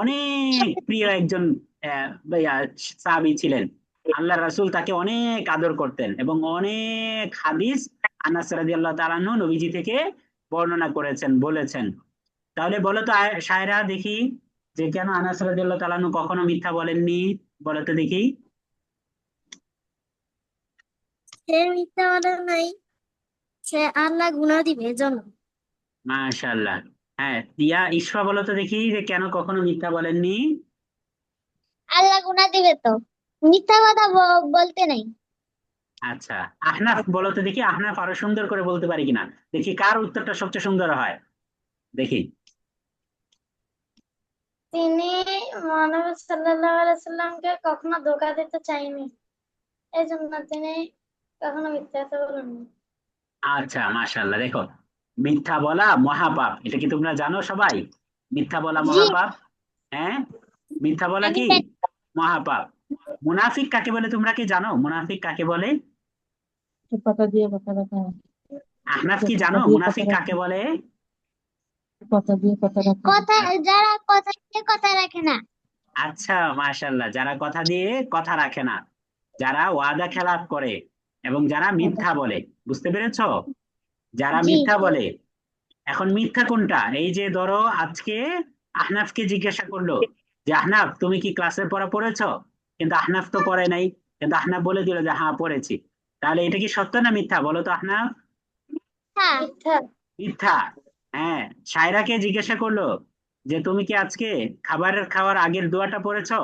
অনেক প্রিয় একজন সাহাবী ছিলেন। আল্লাহর রাসূল তাকে অনেক আদর করতেন এবং অনেক হাদিস আনাস রাদিয়াল্লাহু তাআলা আনহু নবীজি থেকে বর্ণনা করেছেন, বলেছেন। তাহলে বলো তো শায়রা দেখি, যে কেন আনাস রাদিয়াল্লাহু তাআলা আনহু কখনো মিথ্যা বলেননি, বলো তো দেখি। সে মিথ্যা বলে নাই, সে আল্লাহ গুনাহ দিবে এজন্য। মাশাআল্লাহ। হ্যাঁ, ইসফা বলো তো দেখি, যে কেন কখনো মিথ্যা বলেননি? আল্লাহ গুনাহ দিবে তো, মিথ্যা কথা বলতে নাই। আচ্ছা, আহনাফ বলো তো দেখি, আহনাফ আরো সুন্দর করে বলতে পারি কিনা, দেখি কার উত্তরটা সবচেয়ে সুন্দর হয়, দেখি। তিনি মহানবী সাল্লাল্লাহু আলাইহি সাল্লামকে কখনো ধোঁকা দিতে চাইনি, এই জন্য তিনি কখনো মিথ্যা কথা বলেননি। আচ্ছা, মাশাআল্লাহ, দেখো, মিথ্যা বলা মহাপাপ, এটা কি তোমরা জানো সবাই? মিথ্যা বলা জি মহাপাপ। হ্যাঁ, মিথ্যা বলা আমি কি জানি। মহাপাপ। মুনাফিক কাকে বলে তোমরা কি জানো, মুনাফিক কাকে বলে? কথা দিয়ে কথা রাখা, আহনাফ কি কথা জানো দিয়ে কথা মুনাফিক রাখা, কাকে বলে? কথা দিয়ে কথা রাখা। কথা যারা কথা দিয়ে কথা রাখে না। আচ্ছা, মাশাআল্লাহ, যারা কথা দিয়ে কথা রাখে না, যারা ওয়াদা খেলাপ করে এবং যারা মিথ্যা বলে। বুঝতে পেরেছো? যারা জি মিথ্যা বলে। এখন মিথ্যা কোনটা, এই যে ধরো আজকে আহনাফকে জিজ্ঞাসা করলো যে আহনাফ তুমি কি ক্লাসের পড়া পড়েছো, কিন্তু আহনাফ তো পড়ে নাই, কিন্তু আহনাফ বলে দিল যে হ্যাঁ পড়েছি। তাহলে এটা কি সত্য না মিথ্যা, বলো তো আহনাফ? মিথ্যা। মিথ্যা। হ্যাঁ, সায়রাকে জিজ্ঞাসা করলো যে তুমি কি আজকে খাওয়ার আগের দোয়াটা পড়েছো?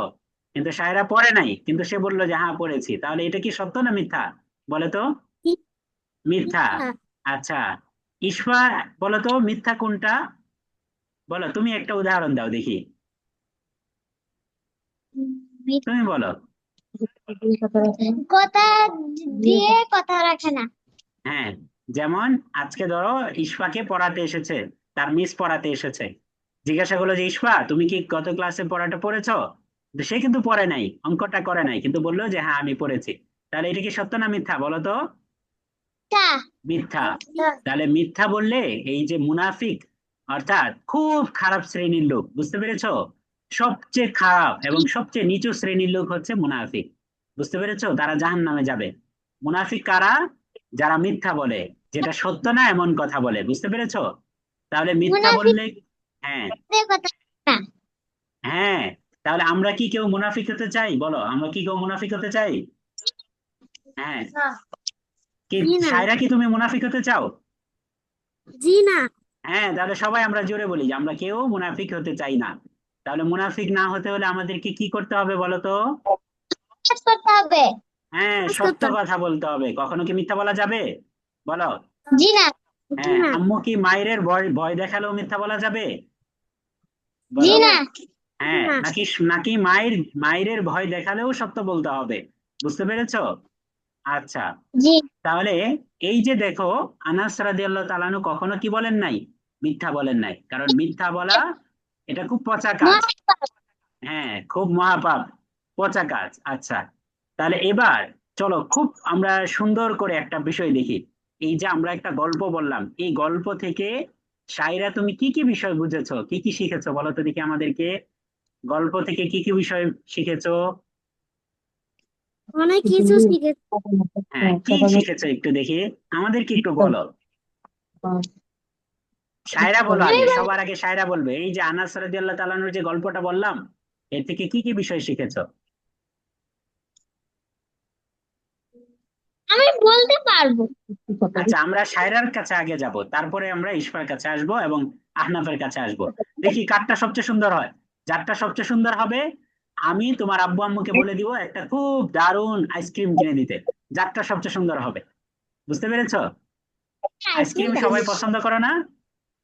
কিন্তু সায়রা পড়ে নাই, কিন্তু সে বললো যে হ্যাঁ পড়েছি। তাহলে এটা কি সত্য না মিথ্যা? বলে তো। কি মিথ্যা। মিথ্যা? আচ্ছা, ইসফা, বলো তো মিথ্যা কোনটা? বলো, তুমি একটা উদাহরণ দাও দেখি। উম, তুমি বলো। কথা দিয়ে কথা রাখে না। কথা দিয়ে দিয়ে কথা রাখে না। হ্যাঁ, যেমন আজকে ধরো ইসফাকে পড়াতে এসেছে, তার মিস পড়াতে এসেছে, জিজ্ঞাসা করলো যে ইসফা তুমি কি গত ক্লাসে পড়াটা পড়েছো? তো সে কিন্তু পড়ে নাই, অঙ্কটা করে নাই, কিন্তু বললো যে হ্যাঁ আমি পড়েছি। তাহলে এটা কি সত্য না মিথ্যা বলো তো? মিথ্যা। মিথ্যা। মিথ্যা। তাহলে মিথ্যা বললে এই যে মুনাফিক, অর্থাৎ খুব খারাপ শ্রেণীর লোক, বুঝতে পেরেছো? সবচেয়ে খারাপ এবং সবচেয়ে নিচু শ্রেণীর লোক হচ্ছে মুনাফিক। বুঝতে পেরেছো? তারা জাহান্নামে যাবে। মুনাফিক কারা? যারা মিথ্যা বলে, যেটা সত্য না এমন কথা বলে। বুঝতে পেরেছো? তাহলে মিথ্যা মুনাফিক বললে, হ্যাঁ, দিয়ে কথা না। হ্যাঁ, তাহলে আমরা কি কেউ মুনাফিক হতে চাই? বলো, আমরা কি কেউ মুনাফিক হতে চাই? হ্যাঁ। না। কি জি না। সায়রা, কি তুমি মুনাফিক হতে চাও? জি না। হ্যাঁ, তাহলে সবাই আমরা জোরে বলি যে আমরা কেউ মুনাফিক হতে চাই না। তাহলে মুনাফিক না হতে হলে আমাদেরকে কি করতে হবে বলো তো? কাজ করতে হবে। হ্যাঁ, কাজ সত্য করতে হবে। কথা বলতে হবে। কখনো কি মিথ্যা বলা যাবে? বলো। জি না। জি হ্যাঁ, না। আম্মু কি মায়ের ভয় ভয় দেখালেও মিথ্যা বলা যাবে? জি বলো। না। জি হ্যাঁ, না। নাকি নাকি মায়ের ভয় দেখালেও সত্য বলতে হবে? বুঝতে পেরেছো? আচ্ছা, জি। তাহলে এই যে দেখো, আনাস রাদিয়াল্লাহু তাআলা আনহু কখনো কি বলেন নাই? মিথ্যা বলেন নাই। কারণ মিথ্যা বলা এটা খুব পচা কাজ। মহাপাপ। হ্যাঁ, খুব মহাপাপ, পচা কাজ। আচ্ছা, তাহলে এবার চলো, খুব আমরা সুন্দর করে একটা বিষয় দেখি। এই যে আমরা একটা গল্প বললাম, এই গল্প থেকে সায়রা তুমি কি কি বিষয় বুঝেছো, কি কি শিখেছো বলো তো দেখি আমাদেরকে। গল্প থেকে কি কি বিষয় শিখেছো? অনেক কিছু কিছু নেই। শিখেছি। হ্যাঁ, কি সবার মধ্যে শিখেছো একটু দেখি, আমাদেরকে একটু বলো। আহ, সায়রা বলো তুমি আগে, বলো। সবার আগে সায়রা বলবে। এই যে আনাস রাদিয়াল্লাহু তাআলা আনহুর যে গল্পটা বললাম, এর থেকে কি কি বিষয় শিখেছো? আমি বলতে পারবো। একটু কথা আচ্ছা, আমরা সায়রার কাছে আগে যাব, তারপরে আমরা ইসফার কাছে আসব এবং আহনাফের কাছে আসব। দেখি কারটা সবচেয়ে সুন্দর হয়। যারটা সবচেয়ে সুন্দর হবে, আমি তোমার আব্বু আম্মুকে বলে দিব একটা খুব দারুণ আইসক্রিম কিনে দিতে। যারটা সবচেয়ে সুন্দর হবে। বুঝতে পেরেছো? আইসক্রিম আইসক্রিম সবাই খাবো। পছন্দ করো না?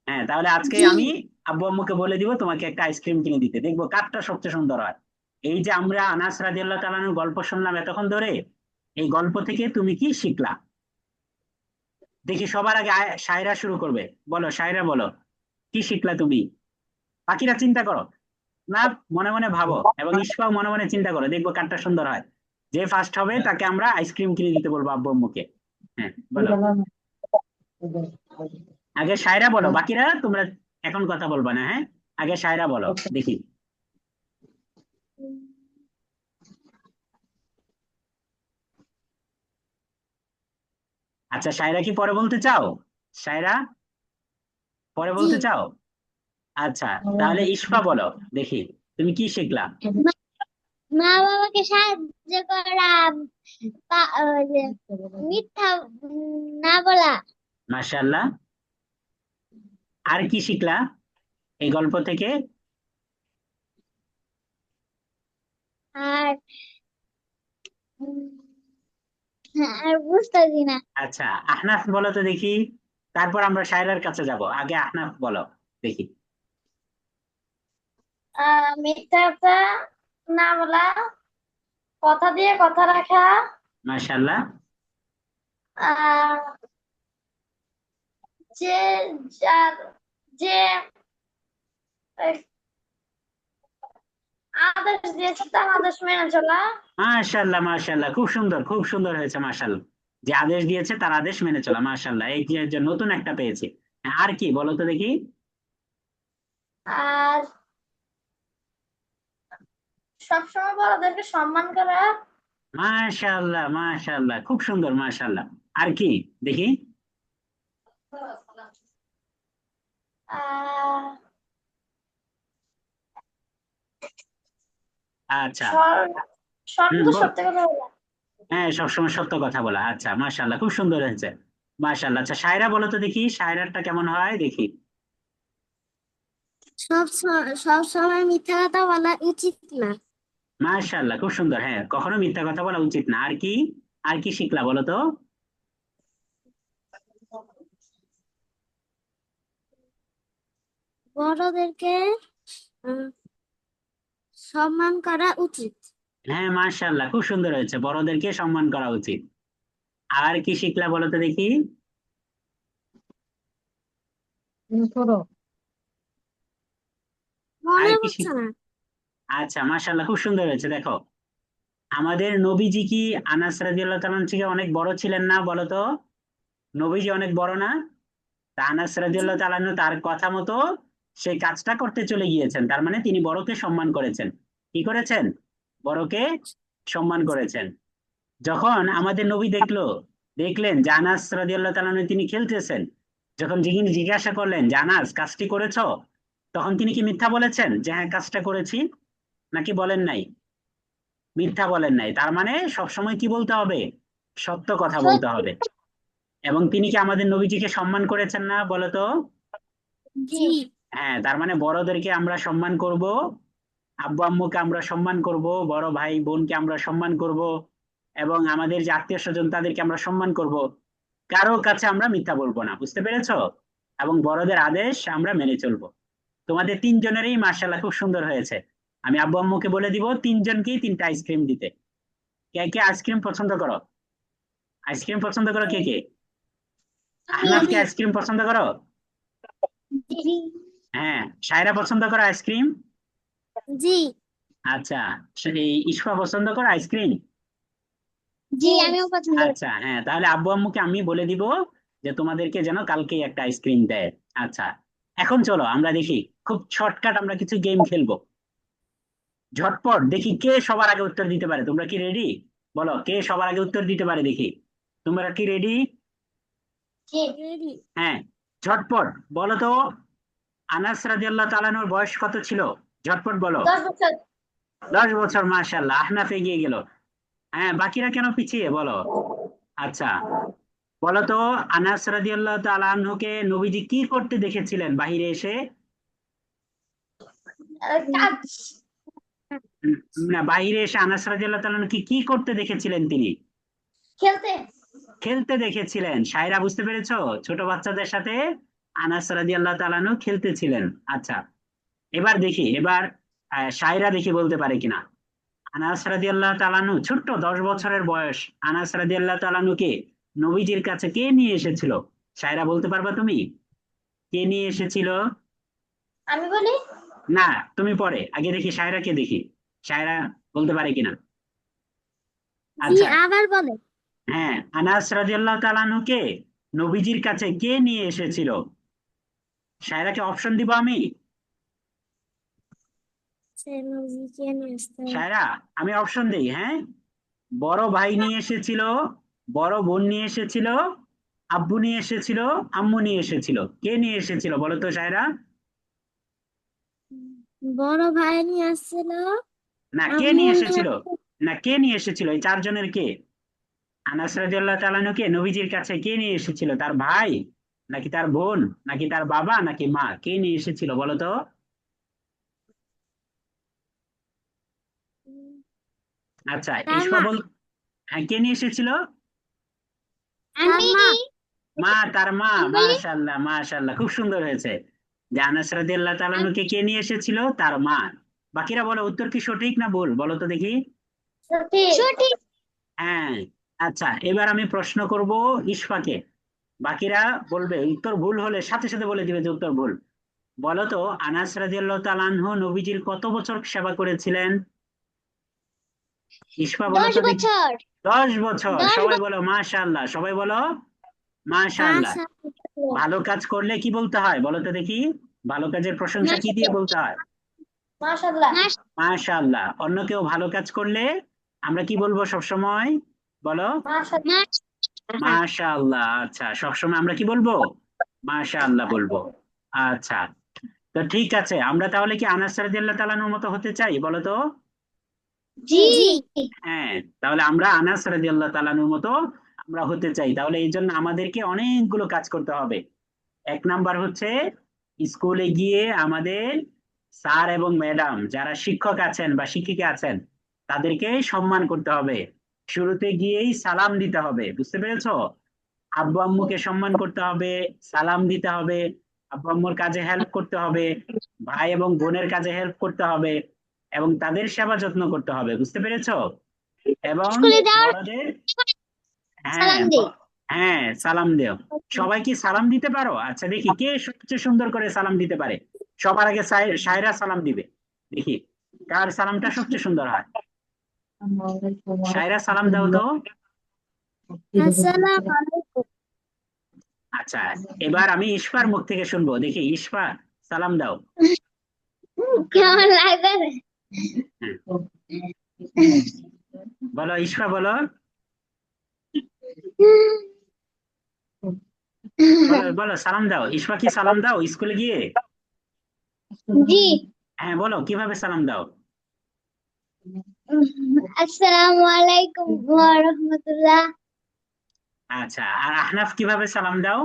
হ্যাঁ, তাহলে আজকে জি। আমি আব্বু আম্মুকে বলে দিব তোমাকে একটা আইসক্রিম কিনে দিতে, দেখবো কারটা সবচেয়ে সুন্দর হয়। এই যে আমরা আনাস রাদিয়াল্লাহু তাআলা আনহুর গল্প শুনলাম এতক্ষণ ধরে, এই গল্প থেকে তুমি কি শিখলা? দেখি সবার আগে সায়রা শুরু করবে। বলো সায়রা, বলো কি শিখলা তুমি? বাকিরা চিন্তা করো না, মনে মনে ভাবো, এবং ইসফাও মনে মনে চিন্তা করো, দেখবো কারটা সুন্দর হয়। যে ফার্স্ট হবে তাকে আমরা আইসক্রিম কিনে দিতে বলবো আব্বু আম্মুকে। হ্যাঁ, বলো। আগে সায়রা বলো, বাকিরা তোমরা এখন কথা বলবা না, হ্যাঁ? আগে সায়রা বলো দেখি। আচ্ছা, সায়রা কি পরে বলতে চাও? সায়রা, পরে জি। বলতে চাও? আচ্ছা, তাহলে ইসফা বলো দেখি, তুমি কি শিখলা? মা মা বাবাকে সাহায্য করা, ওই যে মিথ্যা না বলা। মাশাআল্লাহ। আর কি শিখলা এই গল্প থেকে? আর আর বুঝতেছি না। আচ্ছা, আহনাফ বলো তো দেখি, তারপর আমরা সায়রার কাছে যাব। আগে আহনাফ বলো দেখি। মিথ্যাটা না বলা, কথা দিয়ে কথা রাখা, মাশাআল্লাহ। আহ যে যার যে আহ, আদেশ দিয়েছে তার আদেশ মেনে চলা। মাশাআল্লাহ, মাশাআল্লাহ, খুব সুন্দর, খুব সুন্দর হয়েছে মাশাআল্লাহ। যে আদেশ দিয়েছে তার আদেশ মেনে চলা, মাশাআল্লাহ, এই যে নতুন একটা পেয়েছি। হ্যাঁ, আর কি বলো তো দেখি। আর সবসময় বড়দেরকে সম্মান করা। মাশাআল্লাহ, মাশাআল্লাহ, খুব সুন্দর, মাশাআল্লাহ। আর কি দেখি। আহ আচ্ছা। সর- সর্বদা বল। সত্য কথা বলা। হ্যাঁ, সবসময় সত্য কথা বলা। আচ্ছা, মাশাআল্লাহ, খুব সুন্দর হয়েছে। মাশাআল্লাহ। আচ্ছা, সায়রা বলো তো দেখি, সায়রাটা কেমন হয় দেখি। সব সময় মিথ্যা কথা বলা উচিত না। মাশাআল্লাহ, খুব সুন্দর। হ্যাঁ, কখনো মিথ্যা কথা বলা উচিত না। আর কি শিখলা বলো তো? বড়দেরকে আহ, সম্মান করা উচিত। হ্যাঁ, মাশাআল্লাহ, খুব সুন্দর হয়েছে, বড়দেরকে সম্মান করা উচিত। আর কি শিখলা বলো তো দেখি? করো। আর মনে কি পড়ছে শিখ না। আচ্ছা, মাশাআল্লাহ, খুব সুন্দর হয়েছে। দেখো, আমাদের নবীজি কি আনাস রাদিয়াল্লাহু তাআলা থেকে অনেক বড় ছিলেন না বলো তো? নবীজি অনেক বড় না? তা আনাস জি রাদিয়াল্লাহু তাআলা তার কথা মতো সেই কাজটা করতে চলে গিয়েছেন, তার মানে তিনি বড়কে সম্মান করেছেন। কি করেছেন? বড়কে সম্মান করেছেন। যখন আমাদের নবী দেখলেন যে আনাস রাদিয়াল্লাহু তাআলা তিনি খেলতেছেন, যখন যিনি জিজ্ঞাসা করলেন যে আনাস কাজটি করেছো, তখন তিনি কি মিথ্যা বলেছেন যে হ্যাঁ কাজটা করেছি, নাকি বলেন নাই? মিথ্যা বলেন নাই। তার মানে সবসময় কি বলতে হবে? সত্য কথা বলতে হবে। এবং তিনি কি আমাদের নবীজিকে সম্মান করেছেন না বলো তো? জি হ্যাঁ, তার মানে বড়দেরকে আমরা সম্মান করব, আব্বু আম্মুকে আমরা সম্মান করব, বড় ভাই বোনকে আমরা সম্মান করব, এবং আমাদের যে আত্মীয় স্বজন তাদেরকে আমরা সম্মান করব। কারো কাছে আমরা মিথ্যা বলবো না, বুঝতে পেরেছো? এবং বড়দের আদেশ আমরা মেনে চলবো। তোমাদের তিনজনেরই মার্শাল্লাহ খুব সুন্দর হয়েছে। আমি আব্বু আম্মুকে বলে দিব তিনজনকেই 3টা আইসক্রিম দিতে। কে কে আইসক্রিম পছন্দ করো? আইসক্রিম পছন্দ করো কে কে? আহনাফ কি আমি আইসক্রিম পছন্দ করো? জি হ্যাঁ। সায়রা পছন্দ করো আইসক্রিম? জি আচ্ছা। সেই ইস্পা পছন্দ করো আইসক্রিম? জি আমিও পছন্দ করি। আচ্ছা, হ্যাঁ, তাহলে আব্বু আম্মুকে আমি বলে দিব যে তোমাদেরকে যেন কালকেই একটা আইসক্রিম দেয়। আচ্ছা, এখন চলো আমরা দেখি, খুব শর্টকাট আমরা কিছু গেম খেলবো। ঝটপট দেখি কে সবার আগে উত্তর দিতে পারে। তোমরা কি রেডি? বলো, কে সবার আগে উত্তর দিতে পারে দেখি। তোমরা কি রেডি? জি। রেডি। হ্যাঁ, ঝটপট বলো তো, আনাস রাদিয়াল্লাহু তাআলা আনহুর বয়স কত ছিল? ঝটপট বলো। 10 বছর। 10 বছর, মাশাআল্লাহ, আহনাফ এগিয়ে গেল। হ্যাঁ, বাকিরা কেন পিছিয়ে বলো? আচ্ছা, বলো তো, আনাস রাদিয়াল্লাহু তাআলা আনহুকে নবীজি কি করতে দেখেছিলেন বাহিরে এসে? কাজ। উম, না, বাহিরে এসে আনাস রাদিয়াল্লাহু তাআলা আনহুকে কি করতে দেখেছিলেন তিনি? খেলতে। খেলতে দেখেছিলেন। সায়রা, বুঝতে পেরেছো? ছোট বাচ্চাদের সাথে আনাস রাদিয়াল্লাহু তাআলা আনহু খেলতেছিলেন। আচ্ছা, এবার দেখি, সায়রা দেখি বলতে পারে কিনা। আনাস রাদিয়াল্লাহু তাআলা আনহু ছোট্ট 10 বছরের বয়স, আনাস রাদিয়াল্লাহু তাআলা আনহুকে নবীজির কাছে কে নিয়ে এসেছিল? সায়রা, বলতে পারবা তুমি? কে নিয়ে এসেছিল? আমি বলি। না, তুমি পরে, আগে দেখি সায়রাকে দেখি। সায়রা বলতে পারে কিনা। জি আচ্ছা, আবার বলে। হ্যাঁ, আনাস রাদিয়াল্লাহু তাআলা আনহুকে নবীজির কাছে কে নিয়ে এসেছিল? সায়রাকে অপশন দিব আমি? সে নবীকে নিয়ে আসতে সায়রা, আমি অপশন দিই, হ্যাঁ। বড় ভাই নিয়ে এসেছিল, বড় বোন নিয়ে এসেছিল, আব্বু নিয়ে এসেছিল, আম্মু নিয়ে এসেছিল। কে নিয়ে এসেছিল বলো তো সায়রা? বড় ভাই নিয়ে আসছিল, না, কে আম্মু নিয়ে নিয়ে এসেছিল? না, কে নিয়ে এসেছিল? এই চারজনের কে? আনাস রাদিয়াল্লাহু তাআলা আনহুকে নবীজির কাছে কে নিয়ে এসেছিল? তার ভাই, নাকি তার বোন, নাকি তার বাবা, নাকি মা? কে নিয়ে এসেছিল বলো তো? আচ্ছা, তার ইসপা মা। বল। হ্যাঁ, কে নিয়ে এসেছিল? তার মা। মা, তার মা। আমি বলি। মাশাআল্লাহ, মাশাআল্লাহ, খুব সুন্দর হয়েছে। যে আনাস রাদিয়াল্লাহু তাআলা আনহুকে কে নিয়ে এসেছিল? তার মা। বাকিরা বলো, উত্তর কি সঠিক না ভুল বলো তো দেখি। সঠিক। সঠিক। হ্যাঁ। আচ্ছা, এবার আমি প্রশ্ন করব ইসফাকে। বাকিরা বলবে, উত্তর ভুল হলে সাথে সাথে বলে দিবে যে উত্তর ভুল। বলো তো, আনাস রাদিয়াল্লাহু তাআলা আনহু নবীজির কত বছর সেবা করেছিলেন? ইসফা বলো 10 তো দেখি। বছর। 10 বছর। 10 সবাই বছর। বলো মাশাআল্লাহ, সবাই বলো মাশাআল্লাহ। মাশাআল্লাহ। ভালো কাজ করলে কি বলতে হয় বলো তো দেখি? ভালো কাজের প্রশংসা কি দিয়ে বলতে হয়? মাশাআল্লাহ। মাশাআল্লাহ। অন্য কেউ ভালো কাজ করলে আমরা কি বলবো সব সময়? বলো মাশাআল্লাহ। মাশাআল্লাহ। আচ্ছা, সবসময় আমরা কি বলবো? মাশাআল্লাহ বলবো। আচ্ছা, তো ঠিক আছে, আমরা তাহলে কি আনাস রাদিয়াল্লাহু তাআলা আনহুর মতো হতে চাই বলো তো? জি। জি হ্যাঁ, তাহলে আমরা আনাস রাদিয়াল্লাহু তাআলা আনহুর মতো আমরা হতে চাই। তাহলে এই জন্য আমাদেরকে অনেকগুলো কাজ করতে হবে। 1 নাম্বার হচ্ছে স্কুলে গিয়ে আমাদের স্যার এবং ম্যাডাম যারা শিক্ষক আছেন বা শিক্ষিকা আছেন তাদেরকে সম্মান করতে হবে। শুরুতে গিয়েই সালাম দিতে হবে, বুঝতে পেরেছো? আব্বু আম্মুকে সম্মান করতে হবে, সালাম দিতে হবে, আব্বু আম্মুর কাজে হেল্প করতে হবে, ভাই এবং বোনের কাজে হেল্প করতে হবে এবং তাদের সেবা যত্ন করতে হবে, বুঝতে পেরেছো? এবং স্কুলে যাওয়ার বড়দের, হ্যাঁ সালাম দিই। হ্যাঁ সালাম দিও। সবাই কি সালাম দিতে পারো? আচ্ছা দেখি কে সবচেয়ে সুন্দর করে সালাম দিতে পারে। সবার আগে সায়রা সালাম দিবে, দেখি কার সালামটা সবচেয়ে সুন্দর হয়। সায়রা সালাম দাও তো। আসসালামু আলাইকুম। আচ্ছা, এবার আমি ইশফার মুখ থেকে শুনবো, দেখি ইশফা সালাম দাও। কেমন লাগে রে? হ্যাঁ, বলো ইশফা বলো, বলো বলো সালাম দাও। ইশফা কি সালাম দাও স্কুলে গিয়ে? জি। হ্যাঁ বলো কিভাবে সালাম দাও। আসসালামু আলাইকুম ওয়া রাহমাতুল্লাহ। আচ্ছা, আর আহনাফ কিভাবে সালাম দাও?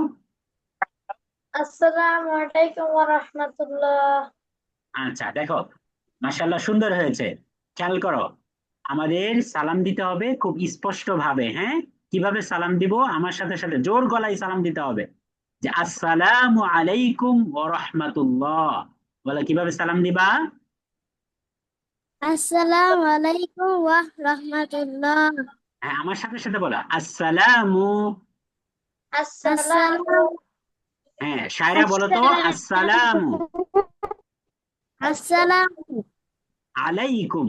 আসসালামু আলাইকুম ওয়া রাহমাতুল্লাহ। আচ্ছা দেখো, মাশাআল্লাহ সুন্দর হয়েছে। খেয়াল করো, আমাদের সালাম দিতে হবে খুব স্পষ্ট ভাবে। হ্যাঁ, কিভাবে সালাম দিব? আমার সাথে সাথে জোর গলায় সালাম দিতে হবে, যে আসসালামু আলাইকুম ওয়া রাহমাতুল্লাহ। বলে কিভাবে সালাম দিবা? আসসালামু আলাইকুম ওয়া রাহমাতুল্লাহ। হ্যাঁ, আমার সাথে সাথে বলো আসসালামু। আসসালামু আসসালাম হ্যাঁ, শায়রা বলো তো আসসালামু আসসালামু আলাইকুম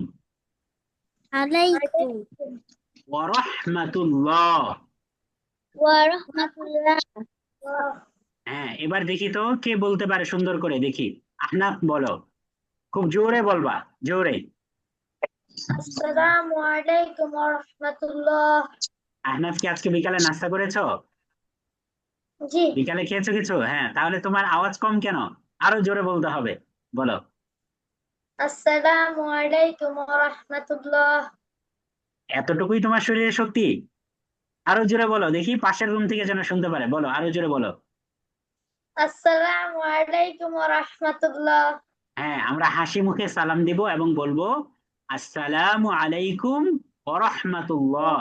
আলাইকুম ওয়া রাহমাতুল্লাহ। ওয়া রাহমাতুল্লাহ। হ্যাঁ, এবার দেখি তো কে বলতে পারে সুন্দর করে, দেখি। আহনাফ বলো, খুব জোরে বলবা, জোরে। আসসালামু আলাইকুম ওয়া রাহমাতুল্লাহ। আহনাফ কি আজকে বিকালে নাস্তা করেছো? জি। বিকালে খেয়েছো কিছু? হ্যাঁ, তাহলে তোমার আওয়াজ কম কেন? আরো জোরে বলতে হবে, বলো। আসসালামু আলাইকুম ওয়া রাহমাতুল্লাহ। এতটুকুই তোমার শরীরে শক্তি? আরো জোরে বলো দেখি, পাশের রুম থেকে যেন শুনতে পারে, বলো আরো জোরে বলো। আসসালামু আলাইকুম ওয়া রাহমাতুল্লাহ। হ্যাঁ, আমরা হাসি মুখে সালাম দিব এবং বলবো আসসালামু আলাইকুম ওয়া রাহমাতুল্লাহ।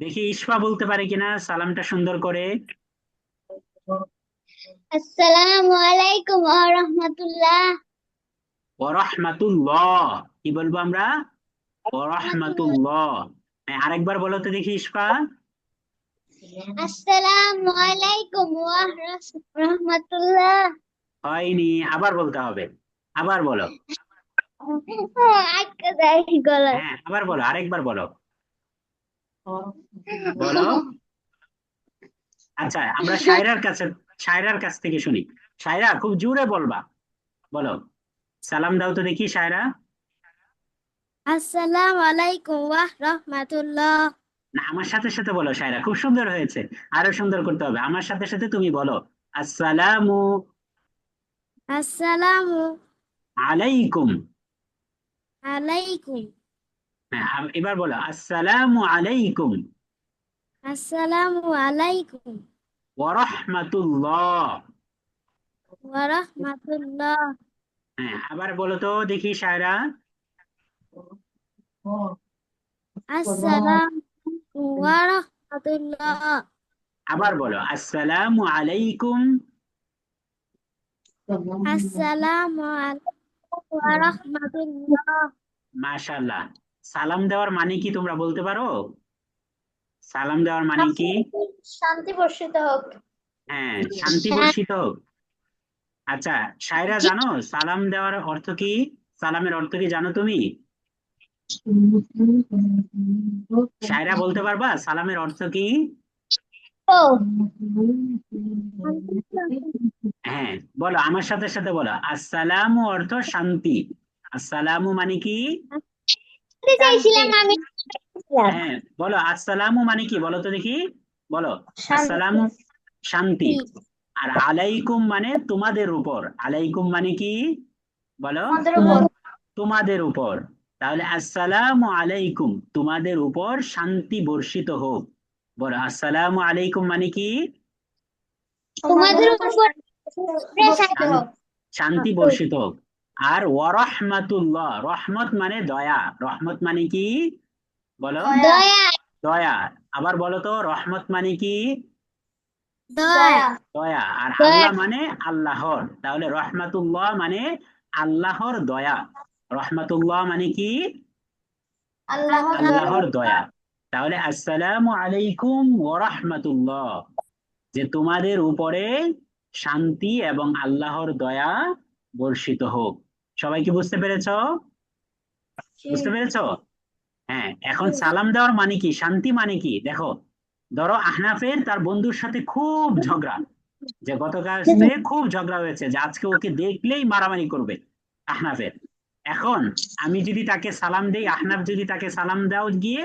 দেখি ইশফা বলতে পারে কিনা সালামটা সুন্দর করে। আসসালামু আলাইকুম ওয়া রাহমাতুল্লাহ। ওয়া রাহমাতুল্লাহ, কি বলবো আমরা? ওয়া রাহমাতুল্লাহ। হ্যাঁ, আরেকবার বলো তো দেখি ইশফা। আসসালামু আলাইকুম ওয়া রাহমাতুল্লাহ। হয়নি, আবার বলতে হবে, আবার বলো। আটকে যায় গলায়। হ্যাঁ, আবার বলো, আরেকবার বলো, বলো। আচ্ছা, আমরা শায়রার কাছ থেকে শুনি। শায়রা খুব জোরে বলবা, বলো সালাম দাও তো দেখি শায়রা। আসসালামু আলাইকুম ওয়া রাহমাতুল্লাহ। না, আমার সাথে সাথে বলো শায়রা, খুব সুন্দর হয়েছে। আরো সুন্দর করতে হবে, আমার সাথে সাথে তুমি বলো আসসালামু আসসালামু আলাইকুম। আলাইকুম। হ্যাঁ, এবার বলো আসসালামু আলাইকুম আসসালামু আলাইকুম ওয়া রাহমাতুল্লাহ। ওয়া রাহমাতুল্লাহ। হ্যাঁ, আবার বলো তো দেখি শায়রা। আসসালামু ওয়া রাহমাতুল্লাহ। আবার বলো আসসালামু আলাইকুম। আসসালামু আলাইকুম ওয়া রাহমাতুল্লাহ। মাশাআল্লাহ। সালাম দেওয়ার মানে কি তোমরা বলতে পারো? সালাম দেওয়ার মানে কি? শান্তি বর্ষিত হোক। হ্যাঁ, শান্তি বর্ষিত হোক। আচ্ছা, শায়রা জানো সালাম দেওয়ার অর্থ কি? সালামের অর্থ কি জানো তুমি? শায়রা বলতে পারবা সালামের অর্থ কি? ও হ্যাঁ, বলো আমার সাথে সাথে বলো আসসালামু অর্থ শান্তি। আসসালামু মানে কি? চাইছিলাম আমি। হ্যাঁ, বলো আসসালামু মানে কি বলো তো দেখি, বলো। শান্তি। আসসালামু শান্তি। আর আলাইকুম মানে তোমাদের উপর। আলাইকুম মানে কি বলো? আমাদের উপর। তোমাদের উপর। তাহলে আসসালামু আলাইকুম, তোমাদের উপর শান্তি বর্ষিত হোক। বলো আসসালামু আলাইকুম মানে কি? তোমাদের উপর বর্ষিত হোক। শান্তি বর্ষিত হোক। আর ওয়ারহমাতুল্লাহ, রহমত মানে দয়া, রহমত মানে কি বলো? দয়া দয়া। আবার বলো তো, রহমত মানে কি? দয়া। দয়া। আর দয়া আল্লাহ মানে আল্লাহর, তাহলে রহমাতুল্লাহ মানে আল্লাহর দয়া। রহমাতুল্লাহ মানে কি? আল্লাহর আল্লাহর দয়া দয়া। তাহলে আসসালামু আলাইকুম ওয়া রাহমাতুল্লাহ, যে তোমাদের উপরে শান্তি এবং আল্লাহর দয়া বর্ষিত হোক। সবাই কি বুঝতে পেরেছো? বুঝতে পেরেছো? হ্যাঁ, এখন সালাম দেওয়ার মানে কি, শান্তি মানে কি দেখো। ধরো আহনাফের তার বন্ধুর সাথে খুব ঝগড়া, যে গতকাল সে খুব ঝগড়া হয়েছে, যে আজকে ওকে দেখলেই মারামারি করবে আহনাফের। এখন আমি যদি তাকে সালাম দেই, আহনাফ যদি তাকে সালাম দাও গিয়ে,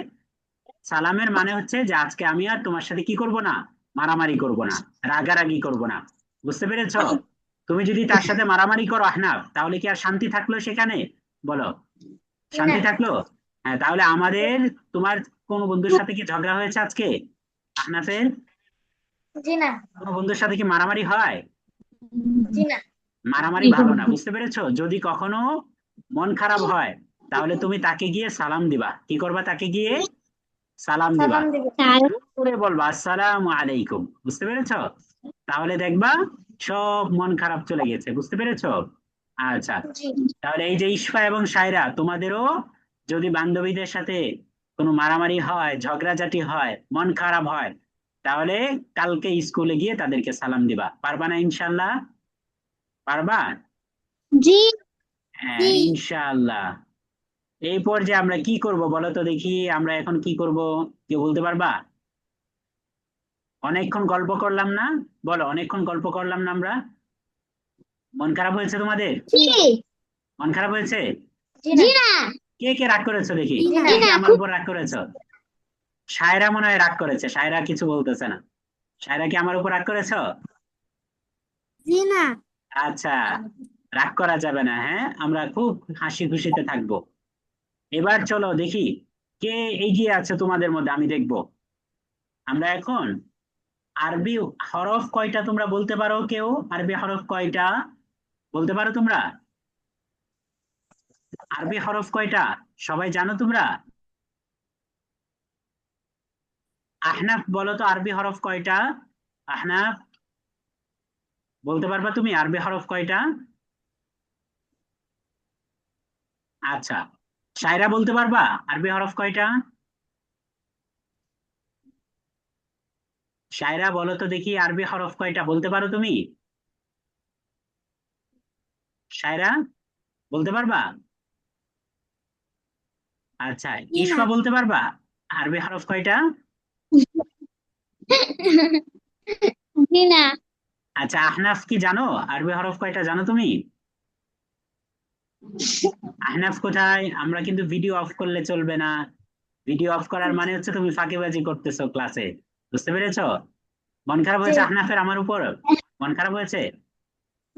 সালামের মানে হচ্ছে যে আজকে আমি আর তোমার সাথে কি করব না, মারামারি করব না, রাগারাগি করব না। বুঝতে পেরেছো? তুমি যদি তার সাথে মারামারি করো আহনাফ, তাহলে কি আর শান্তি থাকলো সেখানে? বলো, না শান্তি থাকলো? হ্যাঁ, তাহলে আমাদের, তোমার কোন বন্ধুর সাথে কি ঝগড়া হয়েছে আজকে আহনাফের? জি না কোন বন্ধুর সাথে কি মারামারি হয়? জি না মারামারি ভালো না। বুঝতে পেরেছো? যদি কখনো মন খারাপ হয়, তাহলে তুমি তাকে গিয়ে সালাম দিবা। কি করবা? তাকে গিয়ে সালাম দিবা, সালাম দিব করে বলবা আসসালামু আলাইকুম। বুঝতে পেরেছো? তাহলে দেখবা সব মন খারাপ চলে গেছে। বুঝতে পেরেছো? আচ্ছা, জি তাহলে এই যে ইশফা এবং সায়রা, তোমাদেরও যদি বান্ধবীদের সাথে কোনো মারামারি হয়, ঝগড়াঝাটি হয়, মন খারাপ হয়, তাহলে কালকে স্কুলে গিয়ে তাদেরকে সালাম দিবা। পারবা না ইনশাল্লাহ? পারবা? জি হ্যাঁ, ইনশাআল্লাহ। এই পর্যায়ে আমরা কি করব বলো তো দেখি, আমরা এখন কি করব? কেউ বলতে পারবা? অনেকক্ষণ গল্প করলাম না? বলো, অনেকক্ষণ গল্প করলাম না আমরা? মন খারাপ হয়েছে তোমাদের? জি মন খারাপ হয়েছে? জি না কে কে রাগ করেছো দেখি? জি না। কে কে আমার উপর রাগ করেছো? সায়রা মনে হয় রাগ করেছে, সায়রা কিছু বলতেছে না। সায়রা কি আমার উপর রাগ করেছো? জি না। আচ্ছা, রাগ করা যাবে না, হ্যাঁ, আমরা খুব হাসি খুশিতে থাকবো। এবার চলো দেখি কে এগিয়ে আছে তোমাদের মধ্যে, আমি দেখবো। আমরা এখন আরবি হরফ কয়টা তোমরা বলতে পারো কেউ? আরবি হরফ কয়টা বলতে পারো তোমরা? আরবি হরফ কয়টা সবাই জানো তোমরা? আহনাফ বলো তো, আরবি হরফ কয়টা? আহনাফ, বলতে পারবা তুমি আরবি হরফ কয়টা? আচ্ছা, শায়রা বলতে পারবা আরবি হরফ কয়টা? শায়রা বলো তো দেখি আরবি হরফ কয়টা বলতে পারো তুমি? শায়রা, বলতে পারবা? আচ্ছা, জি না। ইশফা বলতে পারবা আরবি হরফ কয়টা? জি না আচ্ছা, আহনাফ কি জানো আরবি হরফ কয়টা জানো তুমি? আহনাফ কোথায়? আমরা কিন্তু ভিডিও অফ করলে চলবে না। ভিডিও অফ করার মানে হচ্ছে তুমি ফাঁকিবাজি করতেছো ক্লাসে। বুঝতে পেরেছো? মন খারাপ জি হয়েছে আহনাফের আমার উপর? মন খারাপ হয়েছে?